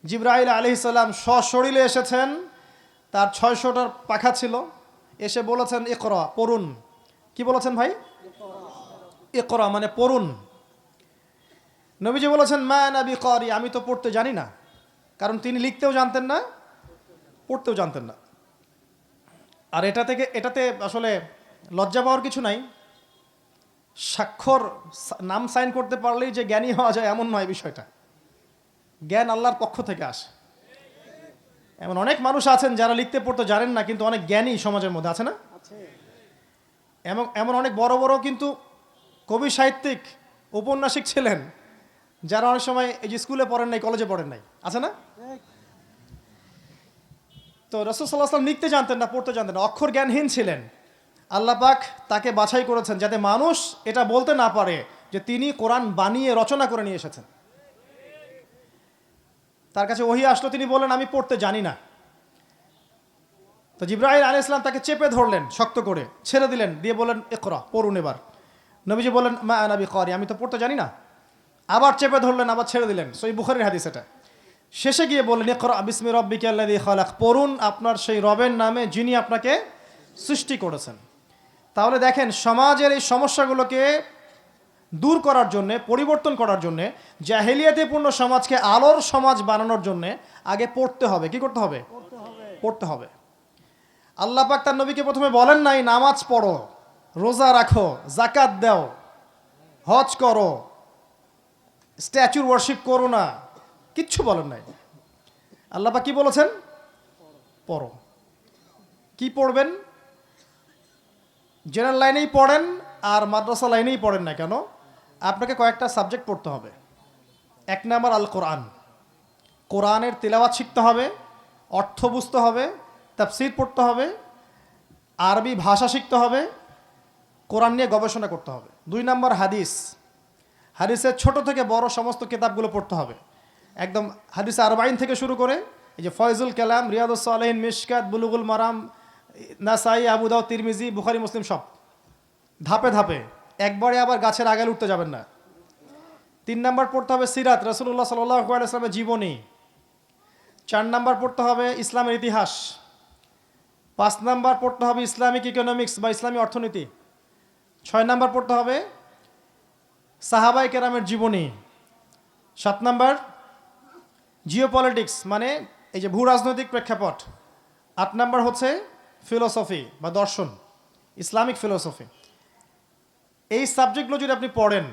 জিবরাইল আলাইহিস সালাম সশরীরে এসেছেন, তার 600টার পাখা ছিল, এসে বলেছেন ইকরা, পড়ুন। কি বলেছেন ভাই? ইকরা মানে পড়ুন। নবীজি বলেছেন মা আনা বিকারি, আমি তো পড়তে জানি না। কারণ তিনি লিখতেও জানতেন না, পড়তেও জানতেন না। আর এটাতে আসলে লজ্জা পাওয়ার কিছু নাই। স্বাক্ষর, নাম সাইন করতে পারলেই যে জ্ঞানী হওয়া যায় এমন নয় বিষয়টা। জ্ঞান আল্লাহর পক্ষ থেকে আসে। এমন অনেক মানুষ আছেন যারা লিখতে পড়তে জানেন না, কিন্তু অনেক জ্ঞানী সমাজের মধ্যে আছে না? এমন অনেক বড় বড় কিন্তু কবি, সাহিত্যিক, ঔপন্যাসিক ছিলেন, যারা অনেক সময় এই যে স্কুলে পড়েন নাই, কলেজে পড়েন নাই, আছে না? তো রাসূল সাল্লাল্লাহু আলাইহি ওয়াসাল্লাম লিখতে জানতেন না, পড়তে জানতেন না, অক্ষর জ্ঞানহীন ছিলেন। আল্লাহ পাক তাকে বাছাই করেছেন যাতে মানুষ এটা বলতে না পারে যে তিনি কোরআন বানিয়ে রচনা করে নিয়ে এসেছেন। তার কাছে ওহী আসলো, তিনি বললেন আমি পড়তে জানি না। তো জিবরাইল আলাইহিস সালাম তাকে চেপে ধরলেন শক্ত করে, ছেড়ে দিলেন, দিয়ে বললেন ইকরা, পড়ুন এবার। নবীজি বললেন মা আনা বিকারি, আমি তো পড়তে জানি না। আবার চেপে ধরলেন, আবার ছেড়ে দিলেন। সহিহ বুখারীর হাদিস এটা। শেষে গিয়ে বললেন ইকরা বিসমি রাব্বিকাল্লাযী খালাক, পড়ুন আপনার সেই রবের নামে যিনি আপনাকে সৃষ্টি করেছেন। তাহলে দেখেন, সমাজের এই সমস্যাগুলোকে দূর করার জন্যে, পরিবর্তন করার জন্যে, জাহেলিয়াতিপূর্ণ সমাজকে আলোর সমাজ বানানোর জন্যে আগে পড়তে হবে। কি করতে হবে? পড়তে হবে। আল্লাহ পাক তার নবীকে প্রথমে বলেন নাই নামাজ পড়ো, রোজা রাখো, যাকাত দাও, হজ করো, স্ট্যাচুর ওয়ার্শিপ করো না, কিচ্ছু বলেন নাই। আল্লাহ পাক কি বলেছেন? পড়ো। কি পড়বেন? জেনারেল লাইনেই পড়েন আর মাদ্রাসা লাইনেই পড়েন না কেন, আপনাকে কয়েকটা সাবজেক্ট পড়তে হবে। 1 নাম্বার আল কোরআন, কোরআনের তিলাওয়াত শিখতে হবে, অর্থ বুঝতে হবে, তাফসীর পড়তে হবে, আরবি ভাষা শিখতে হবে, কোরআন নিয়ে গবেষণা করতে হবে। 2 নাম্বার হাদিস, হাদিসের ছোট থেকে বড় সমস্ত কিতাবগুলো পড়তে হবে। একদম হাদিস আরবাইন থেকে শুরু করে এই যে ফয়জুল কালাম, রিয়াদুস সালিহিন, মিশকাত, বুলুগুল মারাম, নাসাই, আবু দাউদ, তিরমিজি, বুখারী, মুসলিম, সব ধাপে ধাপে, একবারে আবার গাছের আগালে উঠতে যাবেন না। 3 নাম্বার পড়তে হবে সিরাত, রাসূলুল্লাহ সাল্লাল্লাহু আলাইহি ওয়াসাল্লামের জীবনী। 4 নাম্বার পড়তে হবে ইসলামের ইতিহাস। 5 নাম্বার পড়তে হবে ইসলামিক ইকোনমিক্স বা ইসলামী অর্থনীতি। 6 নাম্বার পড়তে হবে সাহাবায়ে কেরামের জীবনী। 7 নাম্বার জিওপলিটিক্স, মানে এই যে ভূ রাজনৈতিক প্রেক্ষাপট। 8 নাম্বার হচ্ছে ফিলোসফি বা দর্শন, ইসলামিক ফিলোসফি। এই সাবজেক্টগুলো যদি আপনি পড়েন,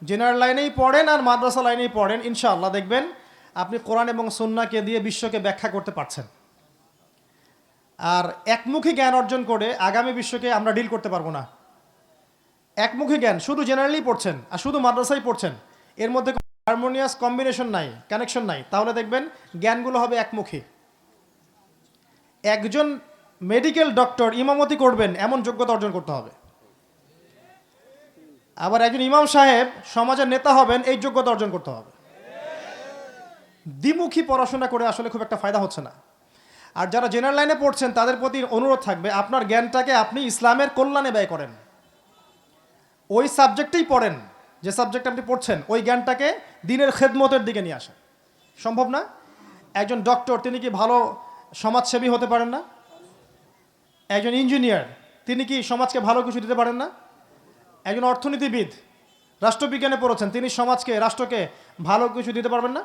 জেনারেল লাইনেই পড়েন আর মাদ্রাসা লাইনেই পড়েন, ইনশাআল্লাহ দেখবেন আপনি কোরআন এবং সুন্নাহকে দিয়ে বিশ্বকে ব্যাখ্যা করতে পারছেন। আর একমুখী জ্ঞান অর্জন করে আগামী বিশ্বকে আমরা ডিল করতে পারবো না। একমুখী জ্ঞান, শুধু জেনারেলি পড়ছেন আর শুধু মাদ্রাসায় পড়ছেন, এর মধ্যে হারমোনিয়াস কম্বিনেশন নাই, কানেকশন নাই, তাহলে দেখবেন জ্ঞানগুলো হবে একমুখী। একজন মেডিকেল ডক্টর ইমামতি করবেন এমন যোগ্যতা অর্জন করতে হবে। আবার একজন ইমাম সাহেব সমাজের নেতা হবেন এই যোগ্যতা অর্জন করতে হবে। দ্বিমুখী পড়াশোনা করে আসলে খুব একটা ফায়দা হচ্ছে না। আর যারা জেনারেল লাইনে পড়ছেন তাদের প্রতি অনুরোধ থাকবে, আপনার জ্ঞানটাকে আপনি ইসলামের কল্যাণে ব্যয় করেন। ওই সাবজেক্টেই পড়েন, যে সাবজেক্ট আপনি পড়ছেন ওই জ্ঞানটাকে দিনের খেদমতের দিকে নিয়ে আসেন। সম্ভব না? একজন ডক্টর তিনি কি ভালো সমাজসেবী হতে পারেন না? একজন ইঞ্জিনিয়ার তিনি কি সমাজকে ভালো কিছু দিতে পারেন না? একজন অর্থনীতিবিদ, রাষ্ট্রবিজ্ঞানে পড়েছেন, তিনি সমাজকে, রাষ্ট্রকে ভালো কিছু দিতে পারবেন না?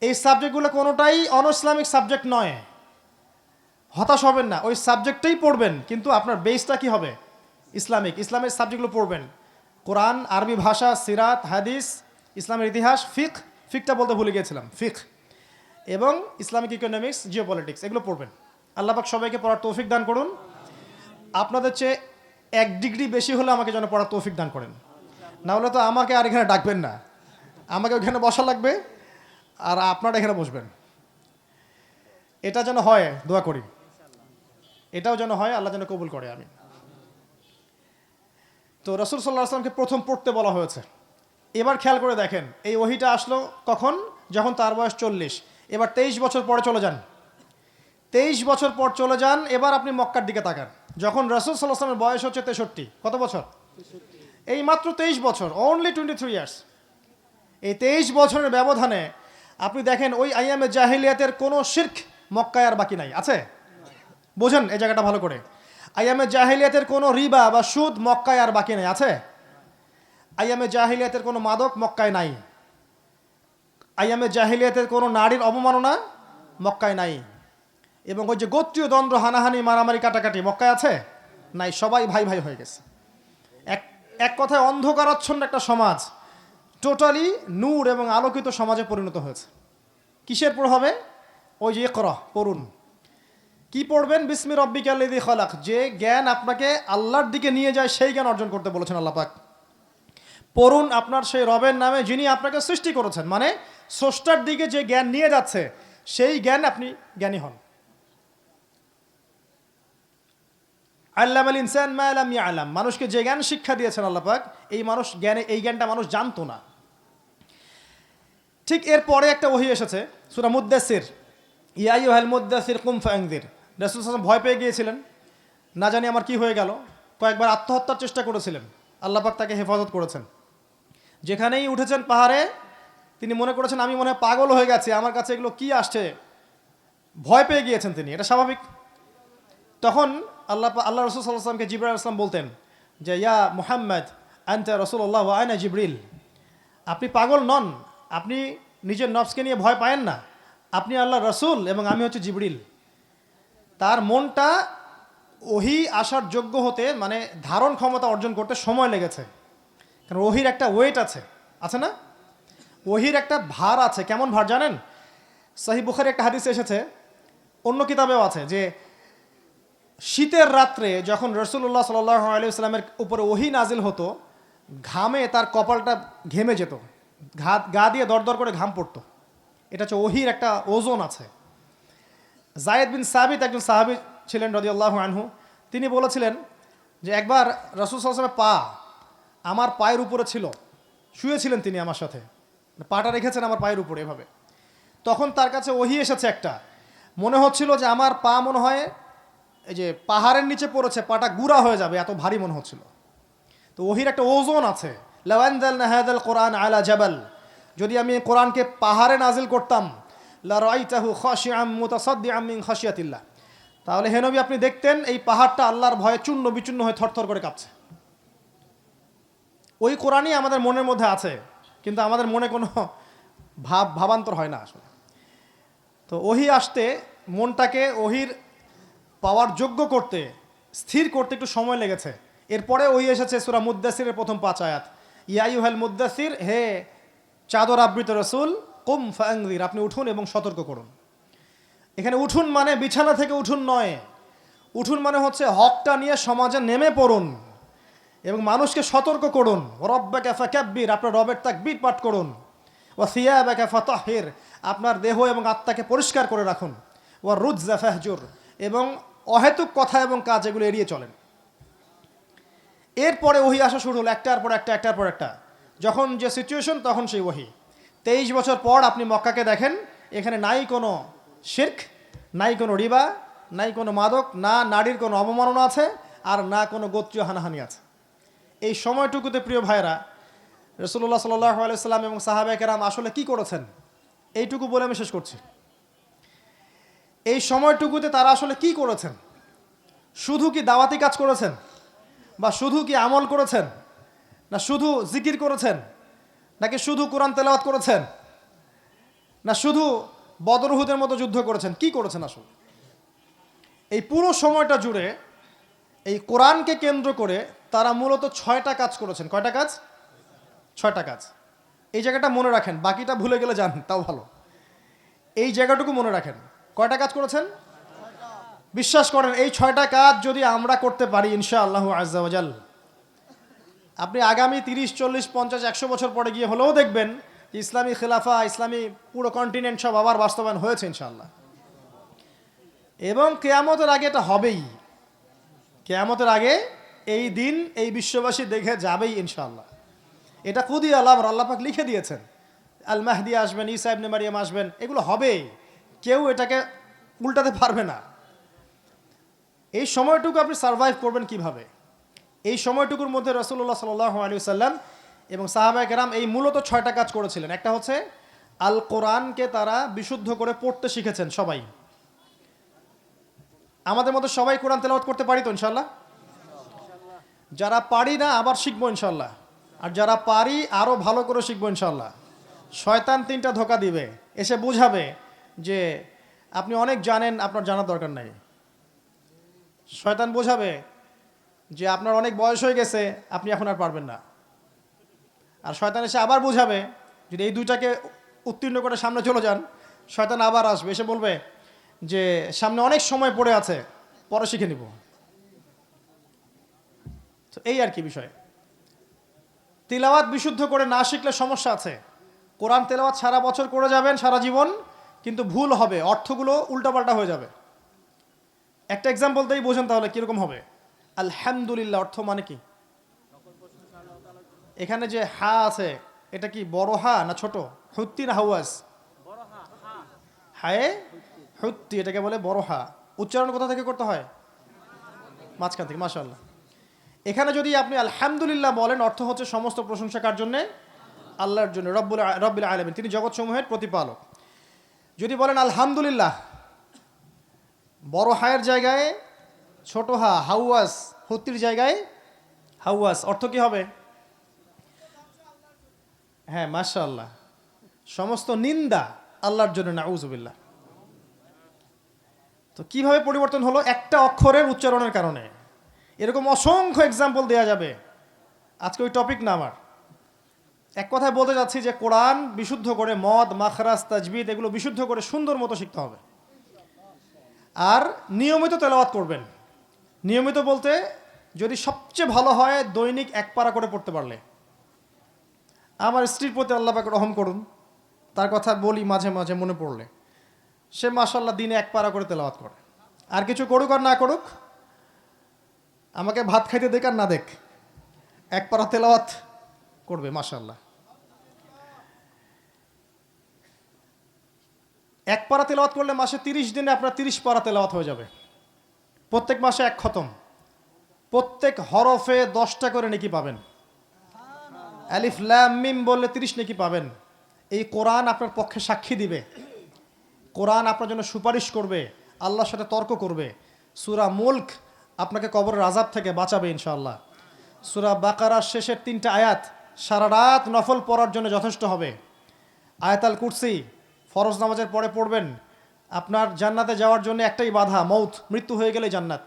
এই সাবজেক্টগুলো কোনোটাই অনইসলামিক সাবজেক্ট নয়। হতাশ হবেন না, ওই সাবজেক্টটাই পড়বেন, কিন্তু আপনার বেসটা কি হবে? ইসলামিক। ইসলামের সাবজেক্টগুলো পড়বেন, কোরআন, আরবি ভাষা, সিরাত, হাদিস, ইসলামের ইতিহাস, ফিকটা বলতে ভুলে গিয়েছিলাম, ফিক, এবং ইসলামিক ইকোনমিক্স, জিওপলিটিক্স, এগুলো পড়বেন। আল্লাহ পাক সবাইকে পড়ার তৌফিক দান করুন। আপনাদের চেয়ে 1 ডিগ্রি বেশি হলে আমাকে যেন পড়ার তৌফিক দান করেন, না হলে তো আমাকে আর এখানে ডাকবেন না, আমাকে ওখানে বসা লাগবে। আর আপনারা এখানে বসবেন। এটা যেন হয়, দোয়া করি, এটাও যেন হয়, আল্লাহ যেন কবুল করে। আমি তো রাসূল সাল্লাল্লাহু আলাইহি ওয়াসাল্লামকে প্রথম পড়তে বলা হয়েছে। এবার খেয়াল করে দেখেন, এই ওহীটা আসলো কখন? যখন তার বয়স 40। এবার 23 বছর পরে চলে যান, 23 বছর পর চলে যান। এবার আপনি মক্কার দিকে তাকান, যখন রাসূল সাল্লাল্লাহু আলাইহি ওয়াসাল্লামের বয়স হচ্ছে 63। কত বছর? এই মাত্র 23 বছর, অনলি 23 ইয়ার্স। এই 23 বছরের ব্যবধানে আপনি দেখেন ওই আইয়ামে জাহিলিয়াতের কোনো শিরক মক্কায় আর বাকি নাই। আছে? বোঝেন এই জায়গাটা ভালো করে। আইয়ামে জাহিলিয়াতের কোনো রিবা বা সুদ মক্কায় আর বাকি নাই। আছে? আইয়ামে জাহিলিয়াতের কোনো মাদক মক্কায় নাই। আইয়ামে জাহিলিয়াতের কোনো নারীর অবমাননা মক্কায় নাই। এবং ওই যে গোত্রীয় দ্বন্দ্ব, হানাহানি, মারামারি, কাটাকাটি মক্কায় আছে? নাই। সবাই ভাই ভাই হয়ে গেছে। এক কথায় অন্ধকারাচ্ছন্ন একটা সমাজ টোটালি নূর এবং আলোকিত সমাজে পরিণত হয়েছে। কিসের প্রভাবে? ওই যে ইকরা, পড়ুন। কি পড়বেন? বিসমি রব্বিকাল্লাযী খালাক। যে জ্ঞান আপনাকে আল্লাহর দিকে নিয়ে যায় সেই জ্ঞান অর্জন করতে বলেছেন আল্লাহ পাক। পড়ুন আপনার সেই রবের নামে যিনি আপনাকে সৃষ্টি করেছেন, মানে স্রষ্টার দিকে যে জ্ঞান নিয়ে যাচ্ছে সেই জ্ঞান আপনি জ্ঞানী হন। আল্লামাল ইনসান মা লাম ইয়ালাম, মানুষকে যে জ্ঞান শিক্ষা দিয়েছেন আল্লাহ পাক, এই জ্ঞানটা মানুষ জানতো না। ঠিক এরপরে একটা ওহী এসেছে সূরা মুদ্দাসির, ইয়া আইয়ুহাল মুদ্দাসির কুম ফাআনযির। রাসূল সাল্লাল্লাহু আলাইহি ওয়াসাল্লাম ভয় পেয়ে গিয়েছিলেন, না জানি আমার কি হয়ে গেল। কয়েকবার আত্মহত্যার চেষ্টা করেছিলেন, আল্লাহ পাক তাকে হেফাজত করেছেন। যেখানেই উঠেছেন পাহাড়ে, তিনি মনে করেছেন আমি মনে হয় পাগল হয়ে গেছি, আমার কাছে এগুলো কি আসছে, ভয় পেয়ে গিয়েছেন তিনি। এটা স্বাভাবিক। তখন আল্লাহ রাসূল সাল্লাল্লাহু আলাইহি ওয়াসাল্লামকে জিবরাইল আলাইহিস সালাম বলতেন যে ইয়া মুহাম্মদ আনতা রাসূলুল্লাহ ওয়া আনা জিবরিল। আপনি পাগল নন, আপনি নিজের নফসকে নিয়ে ভয় পায়েন না, আপনি আল্লাহর রাসূল এবং আমি হচ্ছে জিবরিল। তার মনটা ওহী আসার যোগ্য হতে, মানে ধারণ ক্ষমতা অর্জন করতে সময় লেগেছে। কারণ ওহীর একটা ওয়েট আছে, আছে না? ওহীর একটা ভার আছে। কেমন ভার জানেন? সহিহ বুখারী একটা হাদিসে এসেছে, অন্য কিতাবেও আছে, যে শীতের রাত্রে যখন রাসূলুল্লাহ সাল্লাল্লাহু আলাইহি ওয়াসাল্লামের উপরে ওহী নাজিল হতো, ঘামে তার কপালটা ঘেমে যেত, গা দিয়ে দরদর করে ঘাম পড়তো। এটা হচ্ছে ওহীর একটা ওজন আছে। যায়েদ বিন সাবিত একজন সাহাবী ছিলেন রাদিয়াল্লাহু আনহু। তিনি বলেছিলেন যে একবার রাসূল সাল্লাল্লাহু আলাইহি ওয়াসাল্লামের পা আমার পায়ের উপরে ছিল, শুয়েছিলেন তিনি আমার সাথে, পাটা রেখেছেন আমার পায়ের উপরে এভাবে। তখন তার কাছে ওহী এসেছে একটা, মনে হচ্ছিল যে আমার পা মনে হয় এই যে পাহাড়ের নিচে পড়েছে, পাটা গুঁড়া হয়ে যাবে, এত ভারী মনে হচ্ছিল। তো ওহীর একটা ওজন আছে। লাউ আনজালনা হাযাল কোরআন আলা জাবাল, যদি আমি কোরআনকে পাহাড়ে নাজিল করতাম, লা রাআইতাহু খাশিআম মুতাসাদ্দিআম মিন খাশিয়াতিল্লাহ, তাহলে হে নবী আপনি দেখতেন এই পাহাড়টা আল্লাহর ভয়ে চূর্ণ বিচূর্ণ হয়ে থরথর করে কাঁপছে। ওই কোরআনই আমাদের মনের মধ্যে আছে, কিন্তু আমাদের মনে কোনো ভাবান্তর হয় না আসলে। তো ওহী আসতে মনটাকে ওহীর পাওয়ার যোগ্য করতে, স্থির করতে একটু সময় লেগেছে। এরপরে ওহী এসেছে সূরা মুদ্দাসিরের প্রথম 5 আয়াত, ইয়া আইয়ুহাল মুদ্দাসির, হে চাদর আবৃত রাসূল, কুম ফাআনযির, আপনি উঠুন এবং সতর্ক করুন। এখানে উঠুন মানে বিছানা থেকে উঠুন নয়, উঠুন মানে হচ্ছে হকটা নিয়ে সমাজে নেমে পড়ুন এবং মানুষকে সতর্ক করুন। রব্বাকা ফাকাব্বির, আপনার রবের তাকবীর পাঠ করুন। ওয়া সিয়াবাকা ফাতাহহির, আপনার দেহ এবং আত্মাকে পরিষ্কার করে রাখুন। ওয়া রুজজা ফাহজুর, এবং অহেতুক কথা এবং কাজ এগুলো এড়িয়ে চলেন। এরপরে ওহী আসা শুরু হলো, একটার পর একটা, একটার পর একটা। যখন যে সিচুয়েশন তখন সেই ওহী। 23 বছর পর আপনি মক্কাকে দেখেন, এখানে নাই কোনো শিরক, নাই কোনো রিবা, নাই কোনো মাদক, না নারীর কোনো অবমাননা আছে, আর না কোনো গোত্রীয় হানাহানি আছে। এই সময়টুকুতে প্রিয় ভাইরা, রাসূলুল্লাহ সাল্লাল্লাহু আলাইহি ওয়াসাল্লাম এবং সাহাবায়ে কেরাম আসলে কি করেছেন, এইটুকু বলে আমি শেষ করছি। এই সময়টুকুতে তারা আসলে কি করেছেন? শুধু কি দাওয়াতি কাজ করেছেন, বা শুধু কি আমল করেছেন, না শুধু জিকির করেছেন, নাকি শুধু কোরআন তেলাওয়াত করেছেন, না শুধু বদর উহুদের মতো যুদ্ধ করেছেন? কি করেছেন আসলে? এই পুরো সময়টা জুড়ে এই কোরআনকে কেন্দ্র করে তারা মূলত 6টা কাজ করেছেন। কয়টা কাজ? 6টা কাজ। এই জায়গাটা মনে রাখেন, বাকিটা ভুলে গেলে যান তাও ভালো। এই জায়গাটুকু মনে রাখেন, কয়টা কাজ করেছেন? বিশ্বাস করেন এই 6টা কাজ যদি আমরা করতে পারি ইনশাআল্লাহু আজ্জা ওয়া জাল, আপনি আগামী 30, 40, 50, 100 বছর পরে গিয়ে হলেও দেখবেন ইসলামী খিলাফা, ইসলামী পুরো কন্টিনেন্ট সব আবার বাস্তবায়ন হয়েছে ইনশাআল্লাহ। এবং কিয়ামতের আগে এটা হবেই, কিয়ামতের আগে এই দিন এই বিশ্ববাসী দেখে যাবেই ইনশাআল্লাহ। এটা কুদি আল্লাহ পাক লিখে দিয়েছেন। আল মাহদি আসবেন, ঈসা ইবনে মারিয়াম আসবেন, এগুলো হবেই, কেউ এটাকে উল্টাতে পারবে না। এই সময়টুকু আপনি সারভাইভ করবেন কিভাবে? এই সময়টুকুর মধ্যে রাসূলুল্লাহ সাল্লাল্লাহু আলাইহি ওয়াসাল্লাম এবং সাহাবায়ে কেরাম এই মূলত 6টা কাজ করেছিলেন। একটা হচ্ছে আল কোরআনকে তারা বিশুদ্ধ করে পড়তে শিখেছেন সবাই। আমাদের মধ্যে সবাই কোরআন তেলাওয়াত করতে পারি তো ইনশাআল্লাহ? যারা পারি না আবার শিখবো ইনশাআল্লাহ, আর যারা পারি আরও ভালো করে শিখবো ইনশাআল্লাহ। শয়তান 3টা ধোঁকা দিবে, এসে বুঝাবে যে আপনি অনেক জানেন, আপনার জানার দরকার নাই। শয়তান বোঝাবে যে আপনার অনেক বয়স হয়ে গেছে, আপনি এখন আর পারবেন না। আর শয়তান এসে আবার বোঝাবে, যদি এই দুইটাকে উত্তীর্ণ করে সামনে চলে যান, শয়তান আবার আসবে, এসে বলবে যে সামনে অনেক সময় পড়ে আছে, পরে শিখে নিব। তো এই আর কি বিষয়। তিলাওয়াত বিশুদ্ধ করে না শিখলে সমস্যা আছে। কোরআন তেলাওয়াত সারা বছর করে যাবেন, সারা জীবন, কিন্তু ভুল হবে, অর্থগুলো উল্টাপাল্টা হয়ে যাবে। একটা এক্সাম্পল দিয়েই বোঝেন তাহলে কিরকম হবে। আলহামদুলিল্লাহ অর্থ মানে কি? এখানে যে হা আছে, এটা কি বড় হা না ছোট? হুত্তি না হাওয়াজ? হায়ে হুত্তি, এটাকে বলে বড় হা। উচ্চারণ কোথা থেকে করতে হয়? মাঝখান থেকে। মাশাআল্লাহ। এখানে যদি আপনি আলহামদুলিল্লাহ বলেন, অর্থ হচ্ছে সমস্ত প্রশংসা কার জন্যে? আল্লাহর জন্য, রব্বুল আলামিন, তিনি জগৎসমূহের প্রতিপালক। যদি বলেন আলহামদুলিল্লাহ, বড় হায়ের জায়গায় ছোট হা হাওয়াজ, হুত্তির জায়গায় হাওয়াজ, অর্থ কি হবে? হ্যাঁ মাশাআল্লাহ, সমস্ত নিন্দা আল্লাহর জন্য, নাউযুবিল্লাহ। তো কিভাবে পরিবর্তন হলো? একটা অক্ষরের উচ্চারণের কারণে। এরকম অসংখ্য এক্সাম্পল দেওয়া যাবে, আজকে ওই টপিক না আমার। এক কথায় বলতে যাচ্ছি যে কোরআন বিশুদ্ধ করে, মদ, মাখরাজ, তাজবিদ এগুলো বিশুদ্ধ করে সুন্দর মতো শিখতে হবে। আর নিয়মিত তেলাওয়াত করবেন। নিয়মিত বলতে যদি সবচেয়ে ভালো হয় দৈনিক 1 পারা করে পড়তে পারলে। আমার স্ত্রীর প্রতি আল্লাহ পাক রহম করুন, তার কথা বলি মাঝে মাঝে মনে পড়লে, সে মাশাআল্লাহ দিনে 1 পারা করে তেলাওয়াত করে। আর কিছু করুক আর না করুক, আমাকে ভাত খাইতে দেখ আর না দেখ, 1 পারা তেলাওয়াত করবে মাশাআল্লাহ। 1 পারা তেলাওয়াত করলে মাসে 30 দিনে আপনার 30 পারা তেলাওয়াত হয়ে যাবে। প্রত্যেক মাসে 1 খতম, প্রত্যেক হরফে 10টা করে নেকি পাবেন। আলিফ লাম মিম বললে 30 নেকি পাবেন। এই কোরআন আপনার পক্ষে সাক্ষী দিবে, কোরআন আপনার জন্য সুপারিশ করবে, আল্লাহর সাথে তর্ক করবে। সূরা মুলক আপনাকে কবরের আযাব থেকে বাঁচাবে ইনশাআল্লাহ। সূরা বাকারার শেষের 3টা আয়াত সারা রাত নফল পড়ার জন্য যথেষ্ট হবে। আয়াতুল কুরসি ফরজ নামাজের পরে পড়বেন, আপনার জান্নাতে যাওয়ার জন্য একটাই বাধা, মৌত, মৃত্যু হয়ে গেলে জান্নাত।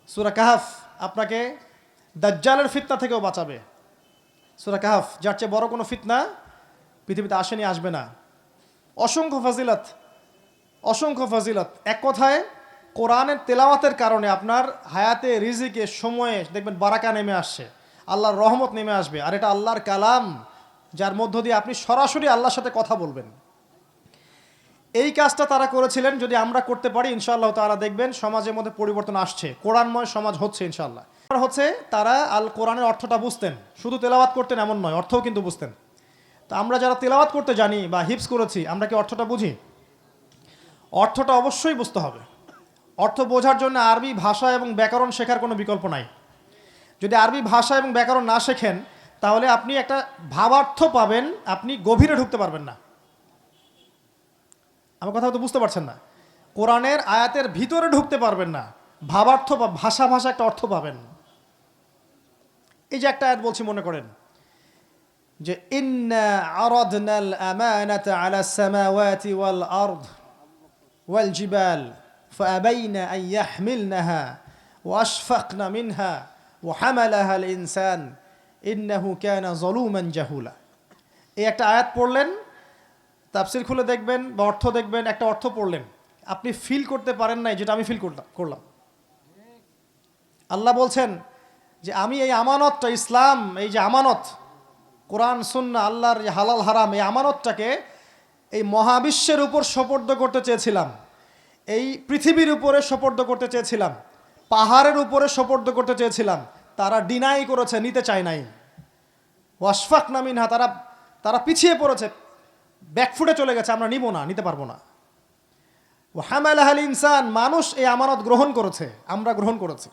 সূরা কাহফ আপনাকে দাজ্জালের ফিতনা থেকেও বাঁচাবে। সূরা কাহফ, যার চেয়ে বড় কোনো ফিতনা পৃথিবীতে আসেনি, আসবে না। অসংখ্য ফাজিলত, অসংখ্য ফাজিলত। এক কথায় কোরআনের তেলাওয়াতের কারণে আপনার হায়াতে, রিজিকে, সময়ে দেখবেন বারাকা নেমে আসছে, আল্লাহর রহমত নেমে আসবে। আর এটা আল্লাহর কালাম, যার মধ্য দিয়ে আপনি সরাসরি আল্লাহর সাথে কথা বলবেন। এই কাজটা তারা করেছিলেন, যদি আমরা করতে পারি ইনশাআল্লাহ তাআলা দেখবেন সমাজের মধ্যে পরিবর্তন আসছে, কোরআনময় সমাজ হচ্ছে ইনশাআল্লাহ। হচ্ছে তারা আল কোরআনের অর্থটা বুঝতেন, শুধু তেলাওয়াত করতেন এমন নয়, অর্থও কিন্তু বুঝতেন। তো আমরা যারা তেলাওয়াত করতে জানি বা হিফজ করেছি, আমরা কি অর্থটা বুঝি? অর্থটা অবশ্যই বুঝতে হবে। অর্থ বোঝার জন্য আরবি ভাষা এবং ব্যাকরণ শেখার কোনো বিকল্প নাই। যদি আরবি ভাষা এবং ব্যাকরণ না শেখেন, তাহলে আপনি একটা ভাবার্থ পাবেন, আপনি গভীরে ঢুকতে পারবেন না। আমার কথা তো বুঝতে পারছেন না। কোরআনের আয়াতের ভিতরে ঢুকতে পারবেন না, ভাবার্থ বা ভাষা একটা অর্থ পাবেন। এই যে একটা আয়াত বলছি, মনে করেন যে ইন্না আরাদনাল আমানাতা আলাস সামাওয়াতি ওয়াল আরদ ওয়াল জিবাল ফাআবাইনা আন ইয়াহমিলনাহা ওয়া আশফাকনা মিনহা ওয়া হামালাহা আল ইনসান ইন্নাহু কানা যালুমান জাহুলা। এই একটা আয়াত পড়লেন, তাফসীর খুলে দেখবেন বা অর্থ দেখবেন, একটা অর্থ পড়লেন, আপনি ফিল করতে পারেন নাই যেটা আমি ফিল করলাম। আল্লাহ বলছেন যে আমি এই আমানতটা, ইসলাম এই যে আমানত, কোরআন সুন্নাহ আল্লাহর হালাল হারাম এই আমানতটাকে এই মহাবিশ্বের উপর সোপর্দ করতে চেয়েছিলাম, এই পৃথিবীর উপরে সোপর্দ করতে চেয়েছিলাম, পাহাড়ের উপরে সোপর্দ করতে চেয়েছিলাম, তারা ডিনাই করেছে, নিতে চায় নাই। ওয়াশফাক নামিনহা, তারা পিছিয়ে পড়েছে, ব্যাকফুটে চলে গেছে, আমরা নিব না, নিতে পারবো না। ও হামালাহাল ইনসান, মানুষ এই আমানত গ্রহণ করেছে, আমরা গ্রহণ করেছি।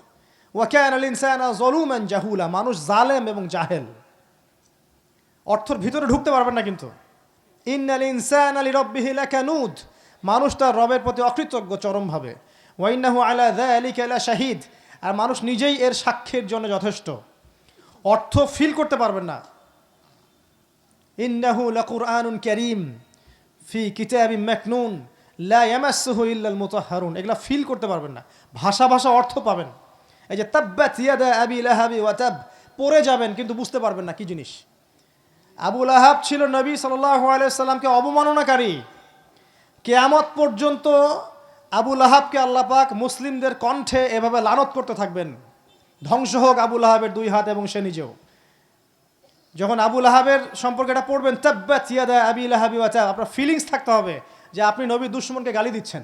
ওয়া কানাল ইনসানা যালুমান জাহুলা, মানুষ জালেম এবং জাহেল। অর্থের ভিতরে ঢুকতে পারবেন না কিন্তু। ইন্নাল ইনসানা লিরাব্বিহি লাকানুদ, মানুষ তার রবের প্রতি অকৃতজ্ঞ চরমভাবে। ওয়া ইন্নাহু আলা যালিকা লাশাহিদ, আর মানুষ নিজেই এর সাক্ষ্যের জন্য যথেষ্ট। অর্থ ফিল করতে পারবেন না। ইন্নাহু লাকুরআনুন কারীম ফি কিতাবিম মাকনুন লা ইয়ামাসসুহু ইল্লাল মুতাহহারুন, এগুলা ফিল করতে পারবেন না। ভাষা অর্থ পাবেন। এই যে তাব্বাত ইয়াদা আবি লাহাবি ওয়া তাব, পড়ে যাবেন কিন্তু বুঝতে পারবেন না কি জিনিস। আবু লাহাব ছিল নবী সাল্লাল্লাহু আলাইহি সাল্লামকে অবমাননাকারী। কিয়ামত পর্যন্ত আবু লাহাবকে আল্লাহ পাক মুসলিমদের কণ্ঠে এভাবে লানত করতে থাকবেন, ধ্বংস হোক আবু লাহাবের দুই হাত এবং সে নিজেও। যখন আবু লাহাবের সম্পর্কে এটা পড়বেন, তাব্বাত ইয়াদা আবি লাহাবি ওয়া তাব, আপনার ফিলিংস থাকতে হবে যে আপনি নবী দুশমনকে গালি দিচ্ছেন।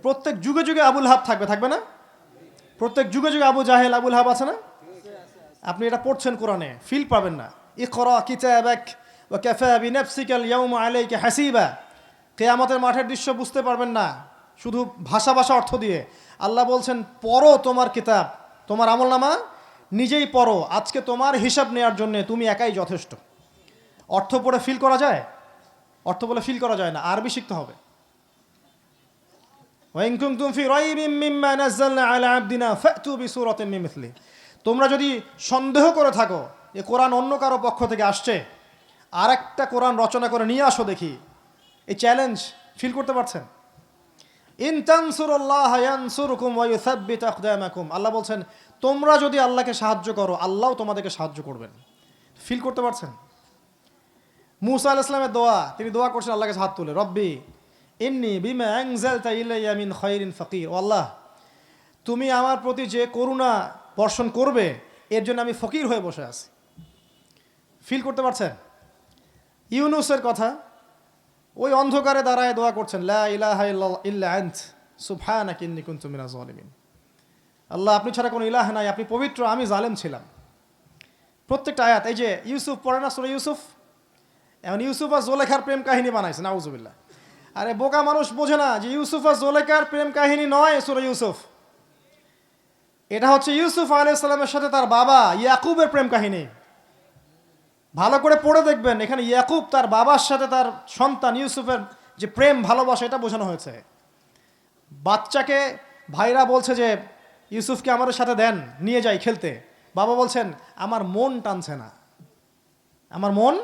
প্রত্যেক যুগে যুগে আবু লাহাব থাকবে না? প্রত্যেক যুগে যুগে আবু জাহেল, আবু লাহাব আছে না? আপনি এটা পড়ছেন কোরআনে, ফিল পাবেন না। ইকরা কিতাবাক ওয়া কাফা বিনাফসিকাল ইয়াউমা আলাইকা হাসিবা, কিয়ামতের মাঠের দৃশ্য বুঝতে পারবেন না শুধু ভাষা অর্থ দিয়ে। আল্লাহ বলছেন পড়ো তোমার কিতাব, তোমার আমলনামা নিজেই পড়ো, আজকে তোমার হিসাব নেওয়ার জন্য তুমি একাই যথেষ্ট। অর্থ পড়ে ফিল করা যায়? অর্থ বলে ফিল করা যায় না, আরবি শিখতে হবে। ওয়া ইন কুনতুম ফি রাইবিম মিম্মা নাযালনা আলা আবদিনা ফাতু বিসূরাতিন মিন মিসলি, তোমরা যদি সন্দেহ করে থাকো যে কোরআন অন্য কারো পক্ষ থেকে আসছে, আর একটা কোরআন রচনা করে নিয়ে আসো দেখি। এই চ্যালেঞ্জ ফিল করতে পারছেন? ইন তানসুরুল্লাহা ইয়ানসুরকুম ওয়া ইউসাব্বিত আকদামাকুম, আল্লাহ বলছেন তোমরা যদি আল্লাহকে সাহায্য করো আল্লাহও তোমাদেরকে সাহায্য করবেন। ফিল করতে পারছেন? মুসা আলাইহিস সালামের দোয়া, তিনি দোয়া করছেন আল্লাহকে হাত তুলে, রব্বি ইন্নী বিমা আনজালতা ইলাইয়া মিন খায়রিন ফাকির, ও আল্লাহ তুমি আমার প্রতি যে করুণা বর্ষণ করবে এর জন্য আমি ফকির হয়ে বসে আছি। ফিল করতে পারছেন? ইউনুসের কথা, ওই অন্ধকারে দাঁড়ায় দোয়া করছেন, লা ইলাহা ইল্লা আনত সুবহানাকা ইন্নী কুনতু মিনাজ জালিমিন, আল্লাহ আপনি ছাড়া কোনো ইলাহ নাই, আপনি পবিত্র, আমি জালেম ছিলাম। প্রত্যেকটা আয়াত। এই যে ইউসুফ পড়ে না সূরা ইউসুফ, এখন ইউসুফ আর জোলেখার প্রেম কাহিনী বানাইছে, নাউজুবিল্লাহ। আরে বোকা মানুষ বোঝে না যে ইউসুফ আর জোলেখার প্রেম কাহিনী নয় সূরা ইউসুফ, এটা হচ্ছে ইউসুফ আলাইহিস সালামের সাথে তার বাবা ইয়াকুবের প্রেম কাহিনী। ভালো করে পড়ে দেখবেন, এখানে ইয়াকুব তার বাবার সাথে তার সন্তান ইউসুফের যে প্রেম ভালোবাসা এটা বোঝানো হয়েছে। বাচ্চাকে ভাইরা বলছে যে ইউসুফকে আমাদের সাথে দেন, নিয়ে যাই খেলতে। বাবা বলছেন আমার মন টানছে না, আমার মন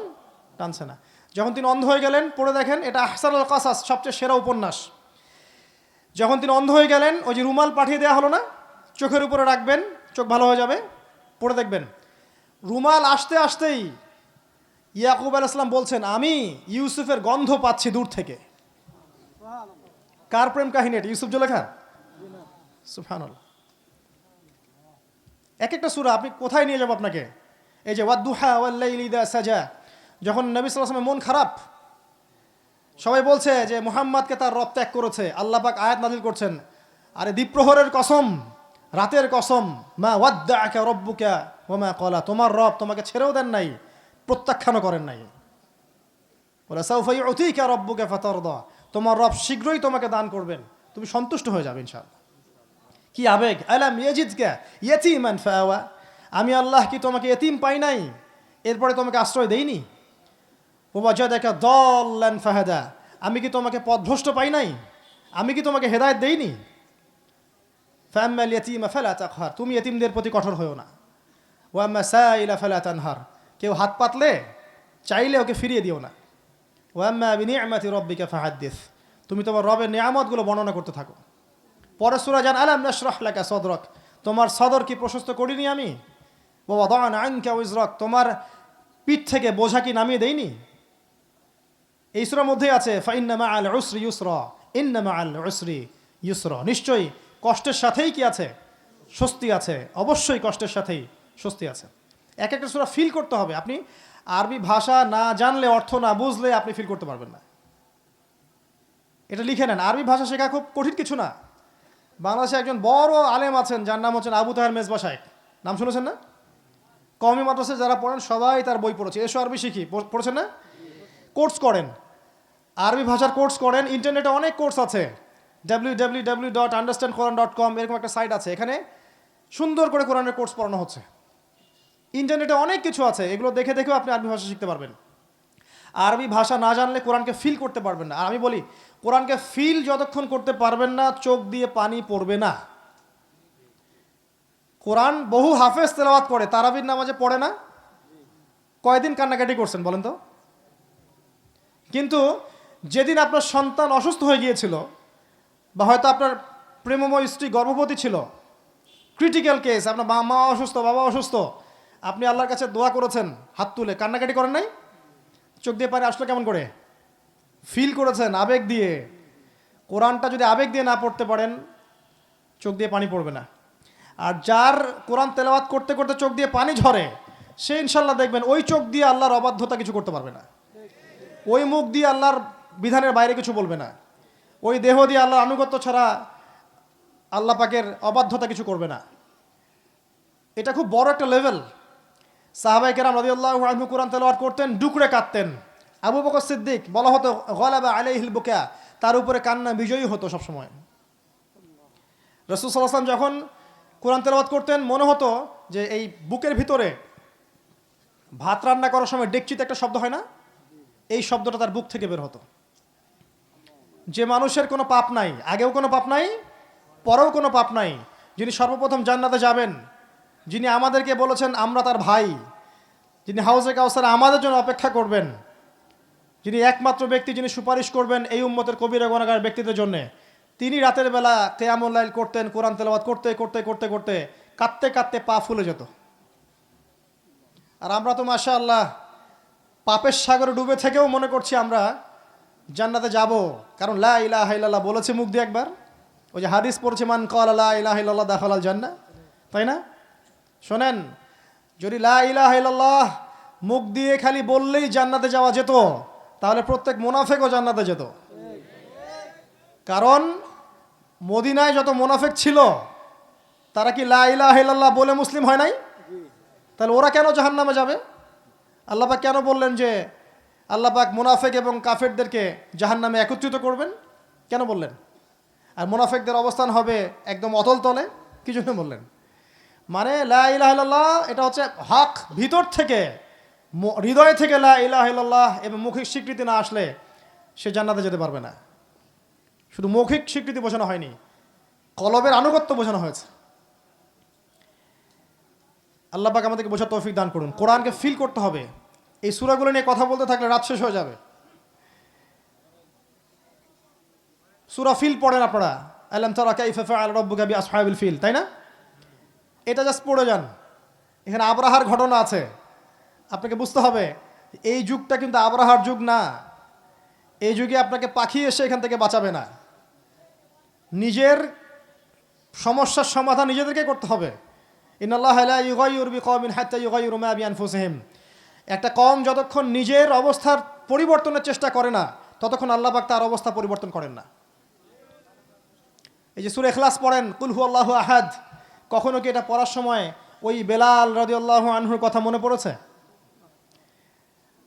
টানছে না। যখন তিনি অন্ধ হয়ে গেলেন, পড়ে দেখেন, এটা আহসানুল কাসাস, সবচেয়ে সেরা উপন্যাস। যখন তিনি অন্ধ হয়ে গেলেন, ওই যে রুমাল পাঠিয়ে দেওয়া হলো না, চোখের উপরে রাখবেন, চোখ ভালো হয়ে যাবে, পড়ে দেখবেন। রুমাল আসতে আসতেই ইয়াকুব আলাইহিস সালাম বলছেন আমি ইউসুফের গন্ধ পাচ্ছি দূর থেকে। কার প্রেম কাহিনী এটা? ইউসুফ জুলেখার? সুবহানাল্লাহ। এক একটা সূরা আপনি কোথায় নিয়ে যাব আপনাকে। এই যে ওয়াদ-দুহা ওয়াল-লাইলি ইযা সাজা, যখন নবী সাল্লাল্লাহু আলাইহি ওয়াসাল্লামের মন খারাপ, সবাই বলছে যে মুহাম্মদকে তার রব ত্যাগ করেছে, আল্লাহ পাক আয়াত নাযিল করছেন, আরে দ্বীপ্রহরের কসম, রাতের কসম, মা ওয়াদ্দাআকা রাব্বুকা ওয়া মা ক্বালা, তোমার রব তোমাকে ছেড়েও দেন নাই, প্রত্যাখ্যানও করেন নাই। ওয়ালা সাউফা ইউতিকা রাব্বুকা ফাতারদা, তোমার রব শীঘ্রই তোমাকে দান করবেন, তুমি সন্তুষ্ট হয়ে যাবে ইনশাআল্লাহ। কি আবেগ! আলাম ইয়াজিদকা ইয়াতীমান ফাআওয়া, আমি আল্লাহ কি তোমাকে এতিম পাই নাই, এরপরে তোমাকে আশ্রয় দেইনি? ওয়াজাদাকা দাল্লান ফাহাদা, আমি কি তোমাকে পথভ্রষ্ট পাই নাই, আমি কি তোমাকে হেদায়েত দেইনি? ফাআম্মাল ইয়াতীমা ফালা তাকহার, তুমি এতিমদের প্রতি কঠোর হয়ো না। ওয়া আম্মা সাইলা ফালা তানহার, কেউ হাত পাতলে চাইলে ওকে ফিরিয়ে দিও না। ওয়া আম্মা বিনি'মাতি রাব্বিকা ফাহাদ্দিস, তুমি তোমার রবের নিয়ামতগুলো বর্ণনা করতে থাকো। পরে সূরা যান, আলাম নাশরাহ লাকা সাদরাক, তোমার সদর কি প্রশস্ত করিনি আমি? ওয়া ওয়াদা'না আনকা উজরাক, তোমার পিঠ থেকে বোঝা কি নামিয়ে দেইনি? এই সূরার মধ্যেই আছে ফা ইন্না মা'আল উসরি ইউসরা, ইন্না মা'আল উসরি ইউসরা, নিশ্চয়ই কষ্টের সাথেই কি আছে? স্বস্তি আছে, অবশ্যই কষ্টের সাথেই স্বস্তি আছে। এক একটা সূরা ফিল করতে হবে। আপনি আরবি ভাষা না জানলে, অর্থ না বুঝলে আপনি ফিল করতে পারবেন না। এটা লিখে নেন, আরবি ভাষা শেখা খুব কঠিন কিছু না। বাংলাদেশে একজন বড় আলেম আছেন, যার নাম হচ্ছেন আবু তাহের মেজবা শাইখ। নাম শুনেছেন না? কওমি মাদ্রাসায় যারা পড়েন সবাই তার বই পড়েছে, এসো আরবি শিখি, পড়েছেন না? কোর্স করেন, আরবি ভাষার কোর্স করেন। ইন্টারনেটে অনেক কোর্স আছে, www.understandquran.com এরকম একটা সাইট আছে, এখানে সুন্দর করে কোরআনের কোর্স পড়ানো হচ্ছে। ইন্টারনেটে অনেক কিছু আছে, এগুলো দেখে দেখেও আপনি আরবি ভাষা শিখতে পারবেন। আরবি ভাষা না জানলে কোরআনকে ফিল করতে পারবেন না। আর আমি বলি, কোরআনকে ফিল যতক্ষণ করতে পারবেন না, চোখ দিয়ে পানি পড়বে না। কোরআন বহু হাফেজ তেলাওয়াত করে, তারাবির নামাজে পড়ে না? কয়দিন কান্নাকাটি করছেন বলেন তো? কিন্তু যেদিন আপনার সন্তান অসুস্থ হয়ে গিয়েছিল, বা হয়তো আপনার প্রেমময় স্ত্রী গর্ভবতী ছিল, ক্রিটিক্যাল কেস, আপনার মা অসুস্থ, বাবা অসুস্থ, আপনি আল্লাহর কাছে দোয়া করেছেন হাত তুলে, কান্নাকাটি করেন নাই? চোখ দিয়ে পানি আসলো কেমন করে? ফিল করেছেন আবেগ দিয়ে। কোরআনটা যদি আবেগ দিয়ে না পড়তে পারেন, চোখ দিয়ে পানি পড়বে না। আর যার কোরআন তেলাওয়াত করতে করতে চোখ দিয়ে পানি ঝরে, সে ইনশাল্লাহ দেখবেন ওই চোখ দিয়ে আল্লাহর অবাধ্যতা কিছু করতে পারবে না, ওই মুখ দিয়ে আল্লাহর বিধানের বাইরে কিছু বলবে না, ওই দেহ দিয়ে আল্লাহর আনুগত্য ছাড়া আল্লাহ পাকের অবাধ্যতা কিছু করবে না। এটা খুব বড় একটা লেভেল। সাহাবায়ে কেরাম রাদিয়াল্লাহু আনহু কোরআন তেলাওয়াত করতেন, ডুকরে কাঁদতেন। আবু বকর সিদ্দিক বলা হতো গালাবা আলাইহিল বুকা, তার উপরে কান্না বিজয়ী হতো সবসময়। রাসূল সাল্লাল্লাহু আলাইহি ওয়াসাল্লাম যখন কোরআন তেলাওয়াত করতেন, মনে হতো যে এই বুকের ভিতরে ভাত রান্না করার সময় ডেকচিতে একটা শব্দ হয় না, এই শব্দটা তার বুক থেকে বের হতো। যে মানুষের কোনো পাপ নাই, আগেও কোনো পাপ নাই, পরেও কোনো পাপ নাই, যিনি সর্বপ্রথম জান্নাতে যাবেন, যিনি আমাদেরকে বলেছেন আমরা তার ভাই, যিনি হাউজে কাউসারে আমাদের জন্য অপেক্ষা করবেন, যিনি একমাত্র ব্যক্তি যিনি সুপারিশ করবেন এই উম্মতের কবিরা গুনাহগার ব্যক্তিদের জন্য, তিনি রাতের বেলা কিয়ামুল লাইল করতেন, কোরআন তেলাওয়াত করতে করতে করতে করতে কাঁদতে কাঁদতে পা ফুলে যেত। আর আমরা তো মাশাআল্লাহ পাপের সাগরে ডুবে থেকেও মনে করছি আমরা জান্নাতে যাব, কারণ লা ইলাহা ইল্লাল্লাহ বলেছে মুখ দিয়ে একবার। ওই যে হাদিস পড়ছে, মান ক্বালা লা ইলাহা ইল্লাল্লাহ দাখালাল জান্নাহ, তাই না? শোনেন, যদি লা ইলাহা ইল্লাল্লাহ মুখ দিয়ে খালি বললেই জান্নাতে যাওয়া যেত, তাহলে প্রত্যেক মুনাফিকও জান্নাতে যেত। কারণ মদিনায় যত মুনাফিক ছিল, তারা কি লা ইলাহা ইল্লাল্লাহ বলে মুসলিম হয় নাই? তাহলে ওরা কেন জাহান্নামে যাবে? আল্লাহ পাক কেন বললেন যে আল্লাহ পাক মুনাফিক এবং কাফেরদেরকে জাহান্নামে একত্রিত করবেন? কেন বললেন? আর মুনাফিকদের অবস্থান হবে একদম অতল তলে, কি জন্য বললেন? মানে লা ইলাহা ইল্লাল্লাহ এটা হচ্ছে হক, ভিতর থেকে হৃদয় থেকে লা ইলাহা ইল্লাল্লাহ এবং মৌখিক স্বীকৃতি না আসলে সে জান্নাতে যেতে পারবে না। শুধু মৌখিক স্বীকৃতি বোঝানো হয়নি, কলবের আনুগত্য বোঝানো হয়েছে। আল্লাহ পাক আমাদেরকে বোঝার তৌফিক দান করুন। কোরআনকে ফিল করতে হবে। এই সূরাগুলো নিয়ে কথা বলতে থাকলে রাত শেষ হয়ে যাবে। সূরা ফিল পড়েন আপনারা, আলাম তারা কাইফা ফাআলা রাব্বুকা বিআসহাবিল ফিল, তাই না? এটা জাস্ট পড়ে যান। এখানে আবরাহার ঘটনা আছে, আপনাকে বুঝতে হবে এই যুগটা কিন্তু আবরাহার যুগ না। এই যুগে আপনাকে পাখি এসে এখান থেকে বাঁচাবে না, নিজের সমস্যার সমাধান নিজেদেরকে করতে হবে। ইন্নাল্লাহা লা ইউগাইয়িরু বিকওমিন হাত্তা ইউগাইয়িরু মা বিআনফুসিহিম। একটা কওম যতক্ষণ নিজের অবস্থার পরিবর্তনের চেষ্টা করে না, ততক্ষণ আল্লাহ পাক তার অবস্থা পরিবর্তন করেন না। এই যে সূরা ইখলাস পড়েন, কুল হুয়াল্লাহু আহাদ, কখনো কি এটা পড়ার সময় ওই বেলাল রাদিয়াল্লাহু আনহুর কথা মনে পড়েছে?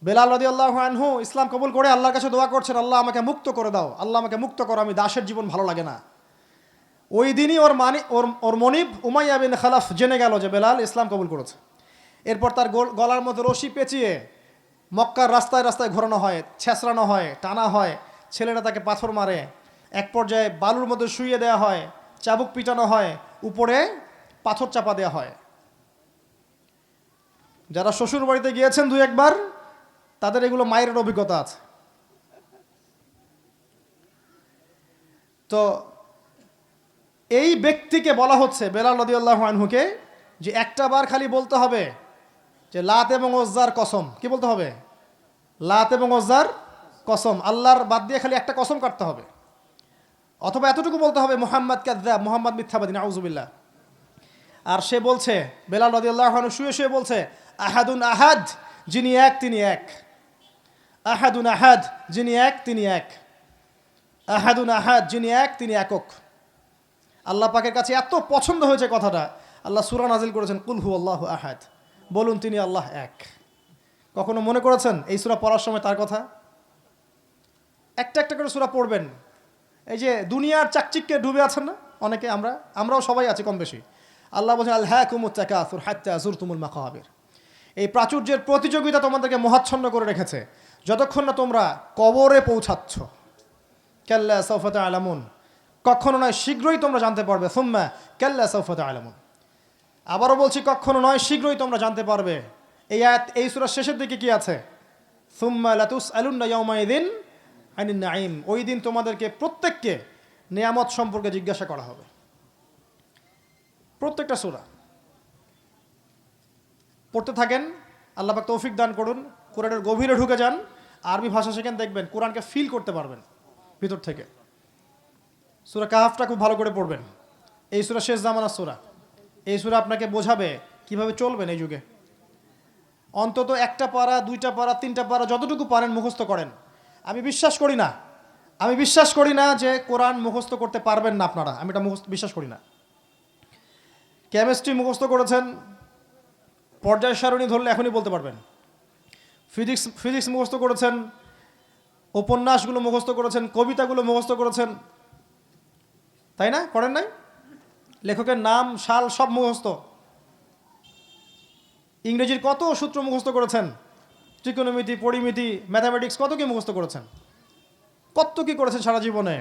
বেলাল রাদিয়াল্লাহু আনহু ইসলাম কবুল করে আল্লাহর কাছে দোয়া করছেন, আল্লাহ আমাকে মুক্ত করে দাও, আল্লাহ আমাকে মুক্ত করো, আমি দাসের জীবন ভালো লাগে না। ওই দিনই ওর মনিব উমাইয়া বিন খালাফ জেনে গেল যে বেলাল ইসলাম কবুল করেছে। এরপর তার গলার মধ্যে রশি পেঁচিয়ে মক্কার রাস্তায় রাস্তায় ঘোরানো হয়, ছেঁচড়ানো হয়, টানা হয়, ছেলেরা তাকে পাথর মারে, এক পর্যায়ে বালুর মধ্যে শুইয়ে দেওয়া হয়, চাবুক পিটানো হয়, উপরে পাথর চাপা দেওয়া হয়। যারা শ্বশুর বাড়িতে গিয়েছেন দুই একবার, তাদের এগুলো মায়ের অভিজ্ঞতা আছে। তো এই ব্যক্তিকে বলা হচ্ছে, বেলাল রাদিয়াল্লাহু আনহুকে, যে একটা বার খালি বলতে হবে যে লাত এবং উজ্জার কসম। কি বলতে হবে? লাত এবং উজ্জার কসম। আল্লাহর বাদ দিয়ে খালি একটা কসম কাটতে হবে। অথবা এতটুকু বলতে হবে মুহাম্মদ কাযযাব, মুহাম্মদ মিথ্যাবাদী, নাউযুবিল্লাহ। আর সে বলছে, বেলাল রাদিয়াল্লাহু আনহু শুয়ে শুয়ে বলছে, আহাদুন আহাদ, যিনি এক তিনি এক। আহাদুন আহাদ, যিনি এক তিনি এক। আহাদুন আহাদ, যিনি এক তিনি একক। আল্লাহ পাকের কাছে এত পছন্দ হয়েছে কথাটা, আল্লাহ সূরা নাজিল করেছেন, কুল হু আল্লাহু আহাদ, বলুন তিনি আল্লাহ এক। কখনো মনে করেছেন এই সূরা পড়ার সময় তার কথা? একটা একটা করে সূরা পড়বেন। এই যে দুনিয়ার চাকচিক্যে ডুবে আছেন না অনেকে, আমরাও সবাই আছি কম বেশি। আল্লাহ বলছেন আলহাকুমুত তাকাসুর হাত্তা যুরতুমুল মাকাবির। এই প্রাচুর্যের প্রতিযোগিতা তোমাদেরকে মোহাচ্ছন্ন করে রেখেছে যতক্ষণ না তোমরা কবরে পৌঁছাচ্ছ। কাল্লা সাউফা তা'লামুন, কখনো নয় শীঘ্রই তোমরা জানতে পারবে। সুম্মা কাল্লা সাউফা তা'লামুন, আবারও বলছি কখনো নয় শীঘ্রই তোমরা জানতে পারবে। এই আয়াত, এই সূরার শেষের দিকে কি আছে? সুম্মা লাতুসআলুন্না ইয়াওমাইযিন আনিন নাঈম, ওই দিন তোমাদেরকে প্রত্যেককে নিয়ামত সম্পর্কে জিজ্ঞাসা করা হবে। প্রত্যেকটা সূরা পড়তে থাকেন, আল্লাহ পাক তৌফিক দান করুন। কোরআনের গভীরে ঢুকে যান, আরবি ভাষা শেখেন, দেখবেন কোরআনকে ফিল করতে পারবেন ভিতর থেকে। সূরা কাহাফটা খুব ভালো করে পড়বেন। এই সূরা শেষ জামানার সূরা। এই সূরা আপনাকে বোঝাবে কিভাবে চলবেন এই যুগে। অন্তত একটা পারা, দুইটা পারা, তিনটা পারা, যতটুকু পারেন মুখস্থ করেন। আমি বিশ্বাস করি না যে কোরআন মুখস্থ করতে পারবেন না আপনারা, আমি এটা বিশ্বাস করি না। কেমিস্ট্রি মুখস্থ করেছেন, পর্যায় সারণী ধরলে এখনই বলতে পারবেন। ফিজিক্স মুখস্থ করেছেন, উপন্যাসগুলো মুখস্থ করেছেন, কবিতাগুলো মুখস্থ করেছেন, তাই না? করেন নাই? লেখকের নাম, সাল সব মুখস্থ। ইংরেজির কত সূত্র মুখস্থ করেছেন, ত্রিকোণমিতি, পরিমিতি, ম্যাথামেটিক্স, কত কি মুখস্থ করেছেন, কত কি করেছেন সারা জীবনে।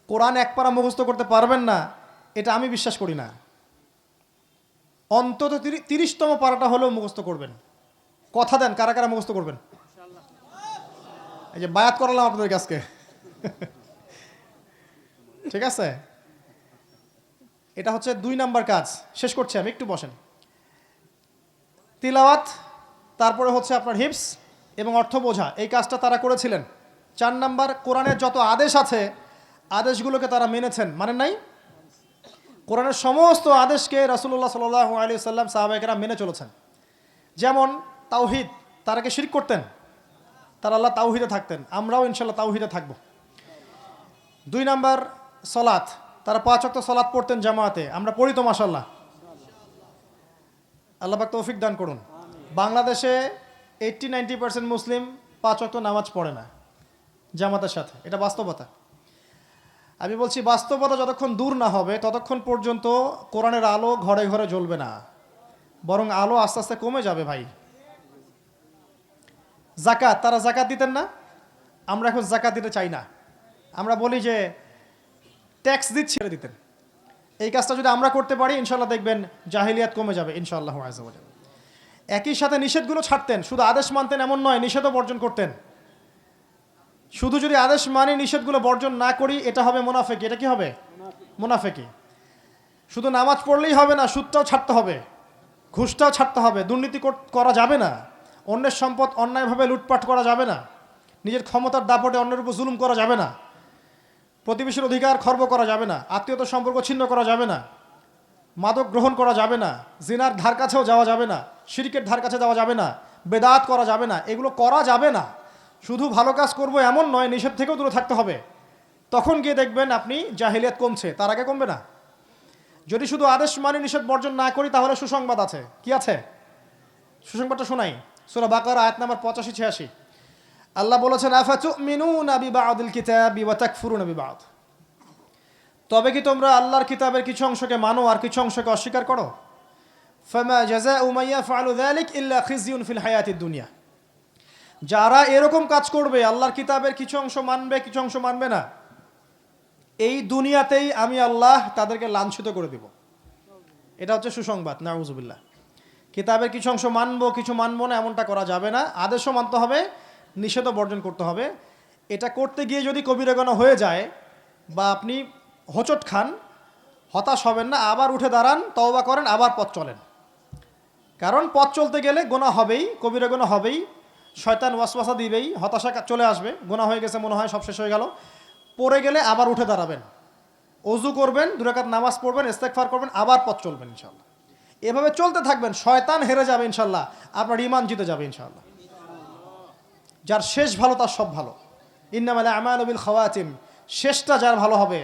কোরআন এক পারা মুখস্থ করতে পারবেন না, এটা আমি বিশ্বাস করি না। অন্তত 30তম পারাটা হলেও মুখস্থ করবেন। কথা দেন, কারা কারা মুখস্থ করবেন? এই যে বায়াত করালাম আপনাদের কাছে, ঠিক আছে? এটা হচ্ছে 2 নাম্বার কাজ। শেষ করছি আমি, একটু বসেন। তিলাওয়াত, তারপরে হচ্ছে আপনার হিফজ এবং অর্থ বোঝা, এই কাজটা তারা করেছিলেন। 4 নাম্বার, কোরআনের যত আদেশ আছে আদেশগুলোকে তারা মেনেছেন, মানেন নাই? কোরআনের সমস্ত আদেশকে রাসূলুল্লাহ সাল্লাল্লাহু আলাইহি ওয়াসাল্লাম সাহাবায়ে কেরাম মেনে চলেছেন। যেমন তাওহীদ, তারা কি শিরক করতেন? তারা আল্লাহ তাওহীদে থাকতেন, আমরাও ইনশাআল্লাহ তাওহীদে থাকব। 2 নাম্বার সালাত, তারা 5 ওয়াক্ত সালাত পড়তেন জামাতে, আমরা পড়ি তো মাশাআল্লাহ। আল্লাহ পাক তৌফিক দান করুন। বাংলাদেশে 80-90% মুসলিম 5 ওয়াক্ত নামাজ পড়ে না জামাতের সাথে, এটা বাস্তবতা। আমি বলছি বাস্তবতা যতক্ষণ দূর না হবে ততক্ষণ পর্যন্ত কোরআনের আলো ঘরে ঘরে জ্বলবে না, বরং আলো আস্তে আস্তে কমে যাবে ভাই। জাকাত, তারা জাকাত দিতেন না, আমরা এখন জাকাত দিতে চাই না। আমরা বলি যে ট্যাক্স ছেড়ে দিতেন। এই কাজটা যদি আমরা করতে পারি ইনশাআল্লাহ দেখবেন জাহিলিয়াত কমে যাবে ইনশাআল্লাহ আযজা ওয়া জাল্লা। একই সাথে নিষেধগুলো ছাড়তেন, শুধু আদেশ মানতেন এমন নয়, নিষেধও বর্জন করতেন। শুধু যদি আদেশ মানি নিষেধগুলো বর্জন না করি এটা হবে মুনাফিকি। এটা কি হবে? মুনাফিকি। শুধু নামাজ পড়লেই হবে না, সুদটাও ছাড়তে হবে, ঘুষটাও ছাড়তে হবে, দুর্নীতি করা যাবে না, অন্যের সম্পদ অন্যায়ভাবে লুটপাট করা যাবে না, নিজের ক্ষমতার দাপটে অন্যের উপর জুলুম করা যাবে না, প্রতিবেশীর অধিকার খর্ব করা যাবে না, আত্মীয়তার সম্পর্ক ছিন্ন করা যাবে না, মাদক গ্রহণ করা যাবে না, জিনার ধার কাছেও যাওয়া যাবে না, শিরকের ধার কাছে যাওয়া যাবে না, বেদাত করা যাবে না, এগুলো করা যাবে না। শুধু ভালো কাজ করব এমন নয়, নিষেধ থেকেও দূরে থাকতে হবে। তখন গিয়ে দেখবেন আপনি জাহিলিয়াত কমছে, তার আগে কমবে না। যদি শুধু আদেশ মানি নিষেধ বর্জন না করি তাহলে সুসংবাদ আছে। কি আছে? সুসংবাদটা শোনাই। সূরা বাকারা আয়াত নাম্বার 85-86 আল্লাহ বলেছেন আফাতুমিনুনা বিবাদিল কিতাবি ওয়া তাকফুরুনা বিবাদ, তবে কি তোমরা আল্লাহর কিতাবের কিছু অংশকে মানো আর কিছু অংশকে অস্বীকার করো? ফামা জাযাউ মান ইয়াফআলু যালিক ইল্লা খিজিয়ুন ফিল হায়াতিদ দুনিয়া, যারা এরকম কাজ করবে, আল্লাহর কিতাবের কিছু অংশ মানবে কিছু অংশ মানবে না, এই দুনিয়াতেই আমি আল্লাহ তাদেরকে লাঞ্ছিত করে দেব। এটা হচ্ছে সুসংবাদ। নাউজুবিল্লাহ। কিতাবের কিছু অংশ মানবো কিছু মানবো না এমনটা করা যাবে না, আদেশও মানতে হবে, নিষেধও বর্জন করতে হবে। এটা করতে গিয়ে যদি কবিরা গুনাহ হয়ে যায় বা আপনি হোঁচট খান, হতাশ হবেন না, আবার উঠে দাঁড়ান, তওবা করেন, আবার পথ চলেন। কারণ পথ চলতে গেলে গুনাহ হবেই, কবিরা গুনাহ হবেই, শয়তান ওয়াসওয়াসা দিবেই, হতাশা চলে আসবে, গুনাহ হয়ে গেছে মনে হয় সব শেষ হয়ে গেল। পড়ে গেলে আবার উঠে দাঁড়াবেন, ওযু করবেন, 2 রাকাত নামাজ পড়বেন, ইস্তেগফার করবেন, আবার পথ চলবেন ইনশাআল্লাহ। এভাবে চলতে থাকবেন, শয়তান হেরে যাবে ইনশাল্লাহ, আপনার ঈমান জিতে যাবে ইনশাল্লাহ। যার শেষ ভালো তার সব ভালো। ইন্নামাল আমালু বিল খাওয়াতিম, শেষটা যার ভালো হবে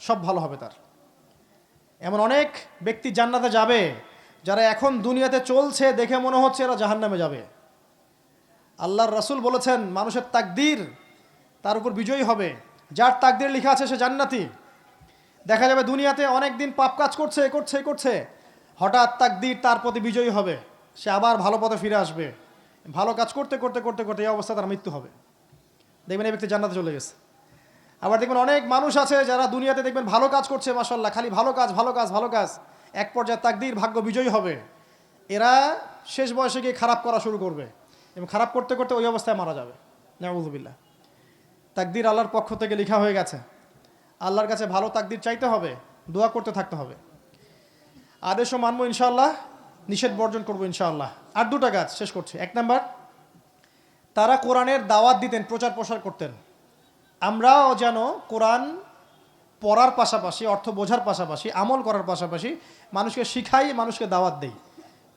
সব ভালো হবে তার। এমন অনেক ব্যক্তি জান্নাতে যাবে যারা এখন দুনিয়াতে চলছে দেখে মনে হচ্ছে এরা জাহান্নামে যাবে। আল্লাহর রাসূল বলেছেন মানুষের তাকদীর তার উপর বিজয়ী হবে, যার তাকদীর লেখা আছে সে জান্নাতি। দেখা যাবে দুনিয়াতে অনেক দিন পাপ কাজ করছে করছে করছে, হঠাৎ তাকদীর তার প্রতি বিজয়ী হবে, সে আবার ভালো পথে ফিরে আসবে। ভালো কাজ করতে করতে করতে করতে এই অবস্থা তার মৃত্যু হবে, দেখবেন এই ব্যক্তি জান্নাতে চলে গেছে। আবার দেখবেন অনেক মানুষ আছে যারা দুনিয়াতে দেখবেন ভালো কাজ করছে মাশাআল্লাহ, খালি ভালো কাজ ভালো কাজ ভালো কাজ, এক পর্যায়ে তাকদীর ভাগ্য বিজয়ী হবে, এরা শেষ বয়সে গিয়ে খারাপ করা শুরু করবে এবং খারাপ করতে করতে ওই অবস্থায় মারা যাবে। নাউযুবিল্লাহ। তাকদীর আল্লাহর পক্ষ থেকে লেখা হয়ে গেছে, আল্লাহর কাছে ভালো তাকদীর চাইতে হবে, দোয়া করতে থাকতে হবে। আদেশও মানবো ইনশাআল্লাহ, নিষেধ বর্জন করবো ইনশাআল্লাহ। আর দুটা কাজ শেষ করছি। এক নাম্বার, তারা কোরআনের দাওয়াত দিতেন, প্রচার প্রসার করতেন। আমরাও যেন কোরআন পড়ার পাশাপাশি, অর্থ বোঝার পাশাপাশি, আমল করার পাশাপাশি মানুষকে শিখাই, মানুষকে দাওয়াত দেই,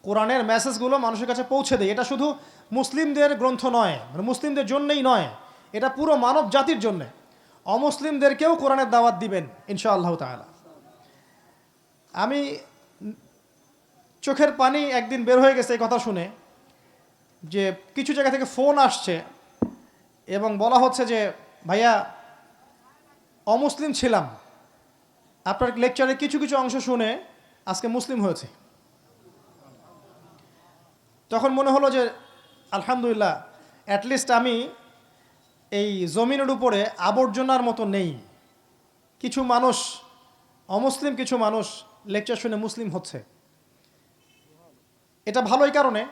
কোরআনের মেসেজগুলো মানুষের কাছে পৌঁছে দেয়। এটা শুধু মুসলিমদের গ্রন্থ নয়, মানে মুসলিমদের জন্যই নয়, এটা পুরো মানব জাতির জন্যে। অমুসলিমদেরকেও কোরআনের দাওয়াত দিবেন ইনশাআল্লাহ তাআলা। আমি চোখের পানি একদিন বের হয়ে গেছে এই কথা শুনে, যে কিছু জায়গা থেকে ফোন আসছে এবং বলা হচ্ছে যে ভাইয়া অমুসলিম ছিলাম, আপনার লেকচারে কিছু কিছু অংশ শুনে আজকে মুসলিম হয়েছে। তখন মনে হলো যে আলহামদুলিল্লাহ, অ্যাটলিস্ট আমি এই জমিনের উপরে আবর্জনার মতো নেই। কিছু মানুষ অমুসলিম, কিছু মানুষ লেকচার শুনে মুসলিম হচ্ছে। এটা ভালো এই কারণে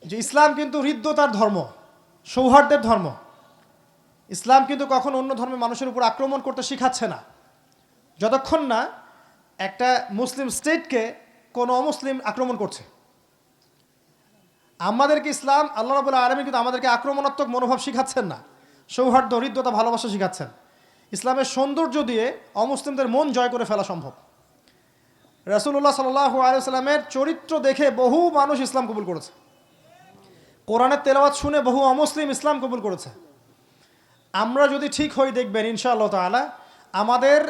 যে ইসলাম কিন্তু হৃদ্যতার ধর্ম, সৌহার্দ্যের ধর্ম। ইসলাম কিন্তু কখন অন্য ধর্মের মানুষের উপর আক্রমণ করতে শিখাচ্ছে না, যতক্ষণ না একটা মুসলিম স্টেটকে কোনো অমুসলিম আক্রমণ করছে। আমাদেরকে ইসলাম, আল্লাহ রাব্বুল আলামিন কিন্তু আমাদেরকে আক্রমণাত্মক মনোভাব শিখাচ্ছেন না, সৌহার্দ্য, হৃদ্যতা, ভালোবাসা শিখাচ্ছেন। ইসলামের সৌন্দর্য দিয়ে অমুসলিমদের মন জয় করে ফেলা সম্ভব। রাসূলুল্লাহ সাল্লাল্লাহু আলাইহি ওয়াসাল্লামের চরিত্র দেখে বহু মানুষ ইসলাম কবুল করেছে, কোরআনের তেলাওয়াত শুনে বহু অমুসলিম ইসলাম কবুল করেছে। আমরা যদি ঠিক হই দেখবেন ইনশাআল্লাহ তাআলা আমাদের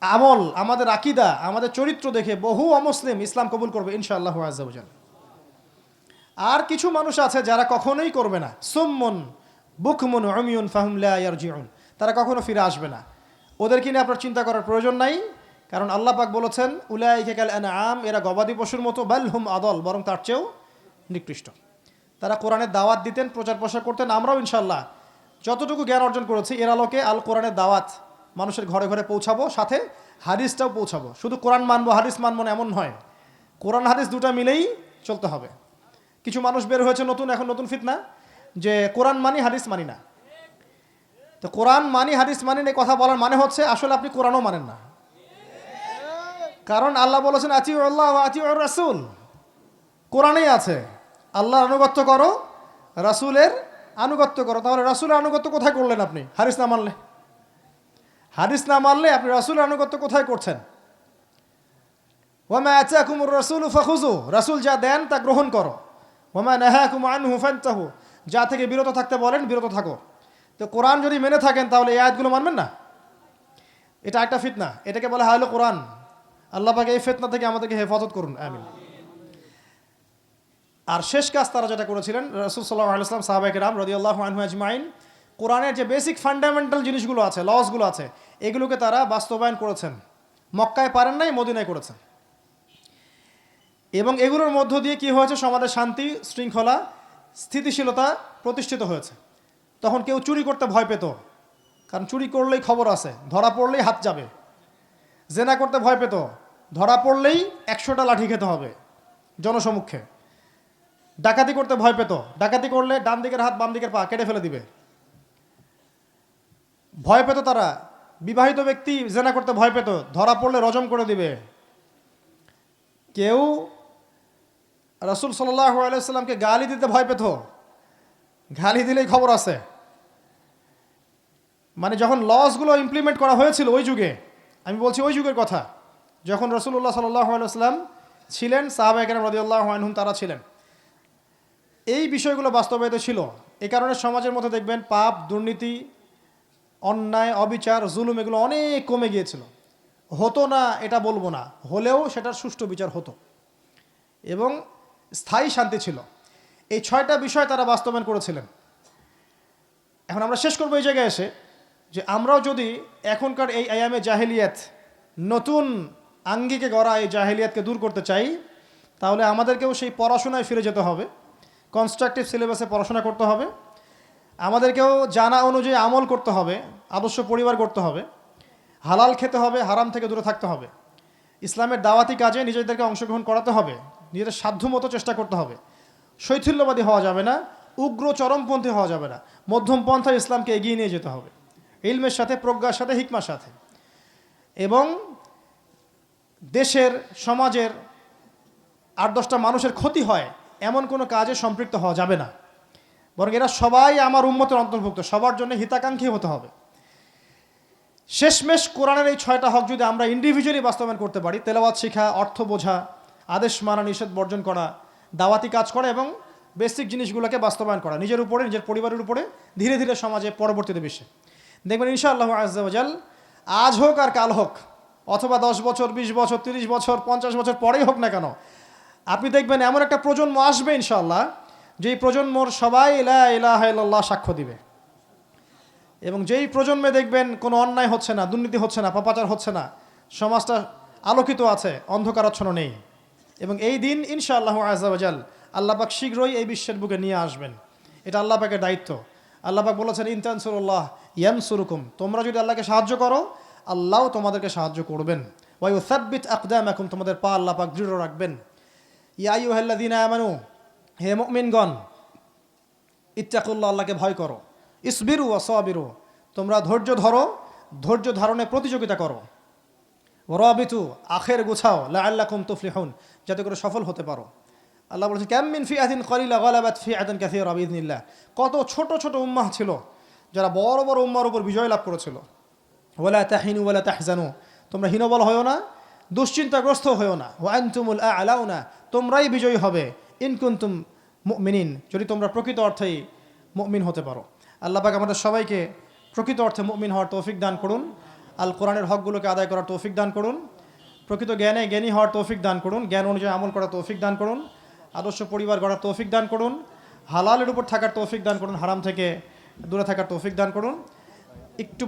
আমল, আমাদের আকীদা, আমাদের চরিত্র দেখে বহু অমুসলিম ইসলাম কবুল করবে ইনশাআল্লাহ আযজা ওয়া জাল। আর কিছু মানুষ আছে যারা কখনোই করবে না, সুম্মুন বুকমুন উমিয়ুন ফাহুম লা ইয়ারজিউন, তারা কখনো ফিরে আসবে না। ওদেরকে নিয়ে আপনার চিন্তা করার প্রয়োজন নাই, কারণ আল্লাহ পাক বলেছেন উলাইকা কাল আনআম, এরা গবাদি পশুর মতো, বাল হুম আদল, বরং তার চেয়েও নিকৃষ্ট। তারা কোরআনের দাওয়াত দিতেন, প্রচার প্রসার করতেন। আমরাও ইনশাআল্লাহ যতটুকু জ্ঞান অর্জন করেছি এর আলোকে আল কোরআনের দাওয়াত মানুষের ঘরে ঘরে পৌঁছাবো, সাথে হাদিসটাও পৌঁছাবো। শুধু কোরআন মানবো হাদিস মানবো না এমন নয়, কোরআন হাদিস দুটা মিলেই চলতে হবে। কিছু মানুষ বের হয়েছে নতুন, এখন নতুন ফিতনা যে কোরআন মানি হাদিস মানি না। তো কোরআন মানি হাদিস মানি না কথা বলার মানে হচ্ছে আসলে আপনি কোরআনও মানেন না। কারণ আল্লাহ বলেছেন আতিউ আল্লাহ ওয়া আতিউ রাসূল, কোরআনেই আছে আল্লাহর আনুগত্য করো, রাসূলের আনুগত্য করো। তাহলে রাসূলের আনুগত্য কোথায় করলেন আপনি? হাদিস না মানলে, হাদিস না মানলে আপনি রাসূলের আনুগত্য কোথায় করছেন? ওয়া মা আতাকুমুর রাসূলু ফাখুযু, রাসূল যা দেন তা গ্রহণ করো। ওয়া মা নাহাকুম আনহু ফান্তাহু, যা থেকে বিরত থাকতে বলেন বিরত থাকো। তো কোরআন যদি মেনে থাকেন তাহলে এই আয়াতগুলো মানবেন না? এটা একটা ফিতনা, এটাকে বলা হয় কোরআন। আল্লাহ পাক এই ফিতনা থেকে আমাদেরকে হেফাজত করুন, আমিন। আর শেষ কাজ তারা যেটা করেছিলেন, রাসূল সাল্লাল্লাহু আলাইহি ওয়াসাল্লাম, সাহাবায়ে কেরাম রাদিয়াল্লাহু আনহুম আজমাইন, কোরআনের যে বেসিক ফান্ডামেন্টাল জিনিসগুলো আছে, লসগুলো আছে, এগুলোকে তারা বাস্তবায়ন করেছেন। মক্কায় পারেন নাই, মদিনায় করেছেন। এবং এগুলোর মধ্য দিয়ে কি হয়েছে, সমাজে শান্তি, শৃঙ্খলা, স্থিতিশীলতা প্রতিষ্ঠিত হয়েছে। তখন কেউ চুরি করতে ভয় পেত, কারণ চুরি করলেই খবর আছে, ধরা পড়লেই হাত যাবে। জেনা করতে ভয় পেত, ধরা পড়লেই 100টা লাঠি খেতে হবে জনসমক্ষে। ডাকাতি করতে ভয় পেত, ডাকাতি করলে ডান দিকের হাত বাম দিকের পা কেটে ফেলে দিবে। ভয় পেত তারা, বিবাহিত ব্যক্তি জেনা করতে ভয় পেত, ধরা পড়লে রজম করে দিবে। কেউ রাসূল সাল্লাল্লাহু আলাইহি ওয়াসাল্লামকে গালি দিতে ভয় পেত, গালি দিলেই খবর আছে। মানে যখন লসগুলো ইমপ্লিমেন্ট করা হয়েছিল ওই যুগে, আমি বলছি ওই যুগের কথা, যখন রাসূলুল্লাহ সাল্লাল্লাহু আলাইহি ওয়াসাল্লাম ছিলেন, সাহাবায়ে কেরাম রাদিয়াল্লাহু আনহুম তারা ছিলেন, এই বিষয়গুলো বাস্তবায়িত ছিল। এই কারণে সমাজের মধ্যে দেখবেন পাপ, দুর্নীতি, অন্যায়, অবিচার, জুলুম এগুলো অনেক কমে গিয়েছিল। হতো না এটা বলবো না, হলেও সেটার সুষ্ঠু বিচার হতো এবং স্থায়ী শান্তি ছিল। এই 6টা বিষয় তারা বাস্তবায়ন করেছিলেন। এখন আমরা শেষ করবো এই জায়গায় এসে যে আমরাও যদি এখনকার এই আয়ামে জাহেলিয়াত, নতুন আঙ্গিকে গড়া এই জাহেলিয়াতকে দূর করতে চাই, তাহলে আমাদেরকেও সেই পড়াশোনায় ফিরে যেতে হবে, কনস্ট্রাকটিভ সিলেবাসে পড়াশোনা করতে হবে, আমাদেরকেও জানা অনুযায়ী আমল করতে হবে, আদর্শ পরিবার করতে হবে, হালাল খেতে হবে, হারাম থেকে দূরে থাকতে হবে, ইসলামের দাওয়াতি কাজে নিজেদেরকে অংশগ্রহণ করাতে হবে, নিজেদের সাধ্যমতো চেষ্টা করতে হবে। শৈথিল্যবাদী হওয়া যাবে না, উগ্র চরমপন্থী হওয়া যাবে না, মধ্যম পন্থায় ইসলামকে এগিয়ে নিয়ে যেতে হবে, ইলমের সাথে, প্রজ্ঞার সাথে, হিকমার সাথে। এবং দেশের, সমাজের 8-10টা মানুষের ক্ষতি হয় এমন কোনো কাজে সম্পৃক্ত হওয়া যাবে না, বরং এরা সবাই আমার উম্মতের অন্তর্ভুক্ত, সবার জন্য হিতাকাঙ্ক্ষী হতে হবে। শেষমেশ কোরআনের এই 6টা হক যদি আমরা ইন্ডিভিজুয়ালি বাস্তবায়ন করতে পারি, তেলাওয়াত শেখা, অর্থ বোঝা, আদেশ মানা, নিষেধ বর্জন করা, দাওয়াতি কাজ করা এবং বেসিক জিনিসগুলোকে বাস্তবায়ন করা নিজের উপরে, নিজের পরিবারের উপরে, ধীরে ধীরে সমাজে, পরবর্তীতে বিশ্বে, দেখবেন ইনশাআল্লাহু আযজা ওয়া জাল আজ হোক আর কাল হোক, অথবা 10 বছর, 20 বছর, 30 বছর, 50 বছর পরেই হোক না কেন, আপনি দেখবেন এমন একটা প্রজন্ম আসবে ইনশাআল্লাহ, যেই প্রজন্মর সবাই লা ইলাহা ইল্লাল্লাহ সাক্ষ্য দিবে। এবং যেই প্রজন্মে দেখবেন কোনো অন্যায় হচ্ছে না, দুর্নীতি হচ্ছে না, পাপাচার হচ্ছে না, সমাজটা আলোকিত আছে, অন্ধকারাচ্ছন্ন নেই। এবং এই দিন ইনশাআল্লাহু আযজা ওয়া জাল আল্লাহ পাক শীঘ্রই এই বিশ্বের বুকে নিয়ে আসবেন। এটা আল্লাহ পাকের দায়িত্ব। আল্লাহ পাক বলেছেন, ইন তানসুরুল্লাহ ইয়ানসুরুকুম, তোমরা যদি আল্লাহকে সাহায্য করো, আল্লাহও তোমাদেরকে সাহায্য করবেন। ওয়া ইউসাব্বিত আকদামাকুম, তোমাদের পা আল্লাহ পাক দৃঢ় রাখবেন। ইয়া আইয়ুহাল্লাযীনা আমানু, হে মুমিনগণ, ইত্তাকুল্লাহ, আল্লাহকে ভয় করো, ইসবিরু ওয়া সাবিরু, তোমরা ধৈর্য ধরো, ধৈর্য ধারণে প্রতিযোগিতা করো, ওয়ারাবিতু, আখের গোছাও, লাআল্লাকুম তুফলিহুন, যাতে করে সফল হতে পারো। আল্লাহ বলেছেন, কাম মিন ফিআতিন ক্বালিলা গালাবাত ফিআতান কাসীরা বিইذনিল্লাহ, কত ছোট ছোট উম্মাহ ছিল যারা বড় বড় উম্মাহর উপর বিজয় লাভ করেছিল। ওয়ালা তাহিনু ওয়ালা তাহজানু, তোমরা হীনবল হয়ো না, দুশ্চিন্তাগ্রস্ত হয়ো না। ওয়া আনতুমুল আ'লাউনা, তোমরাই বিজয়ী হবে। ইন কুনতুম মুমিনিন, যদি তোমরা প্রকৃত অর্থেই মুমিন হতে পারো। আল্লাহ পাক আমাদের সবাইকে প্রকৃত অর্থে মুমিন হওয়ার তৌফিক দান করুন, আল কোরআনের হকগুলোকে আদায় করার তৌফিক দান করুন, প্রকৃত জ্ঞানে জ্ঞানী হওয়ার তৌফিক দান করুন, জ্ঞান অনুযায়ী আমল করার তৌফিক দান করুন, আদর্শ পরিবার গড়ার তৌফিক দান করুন, হালালের উপর থাকার তৌফিক দান করুন, হারাম থেকে দূরে থাকার তৌফিক দান করুন। একটু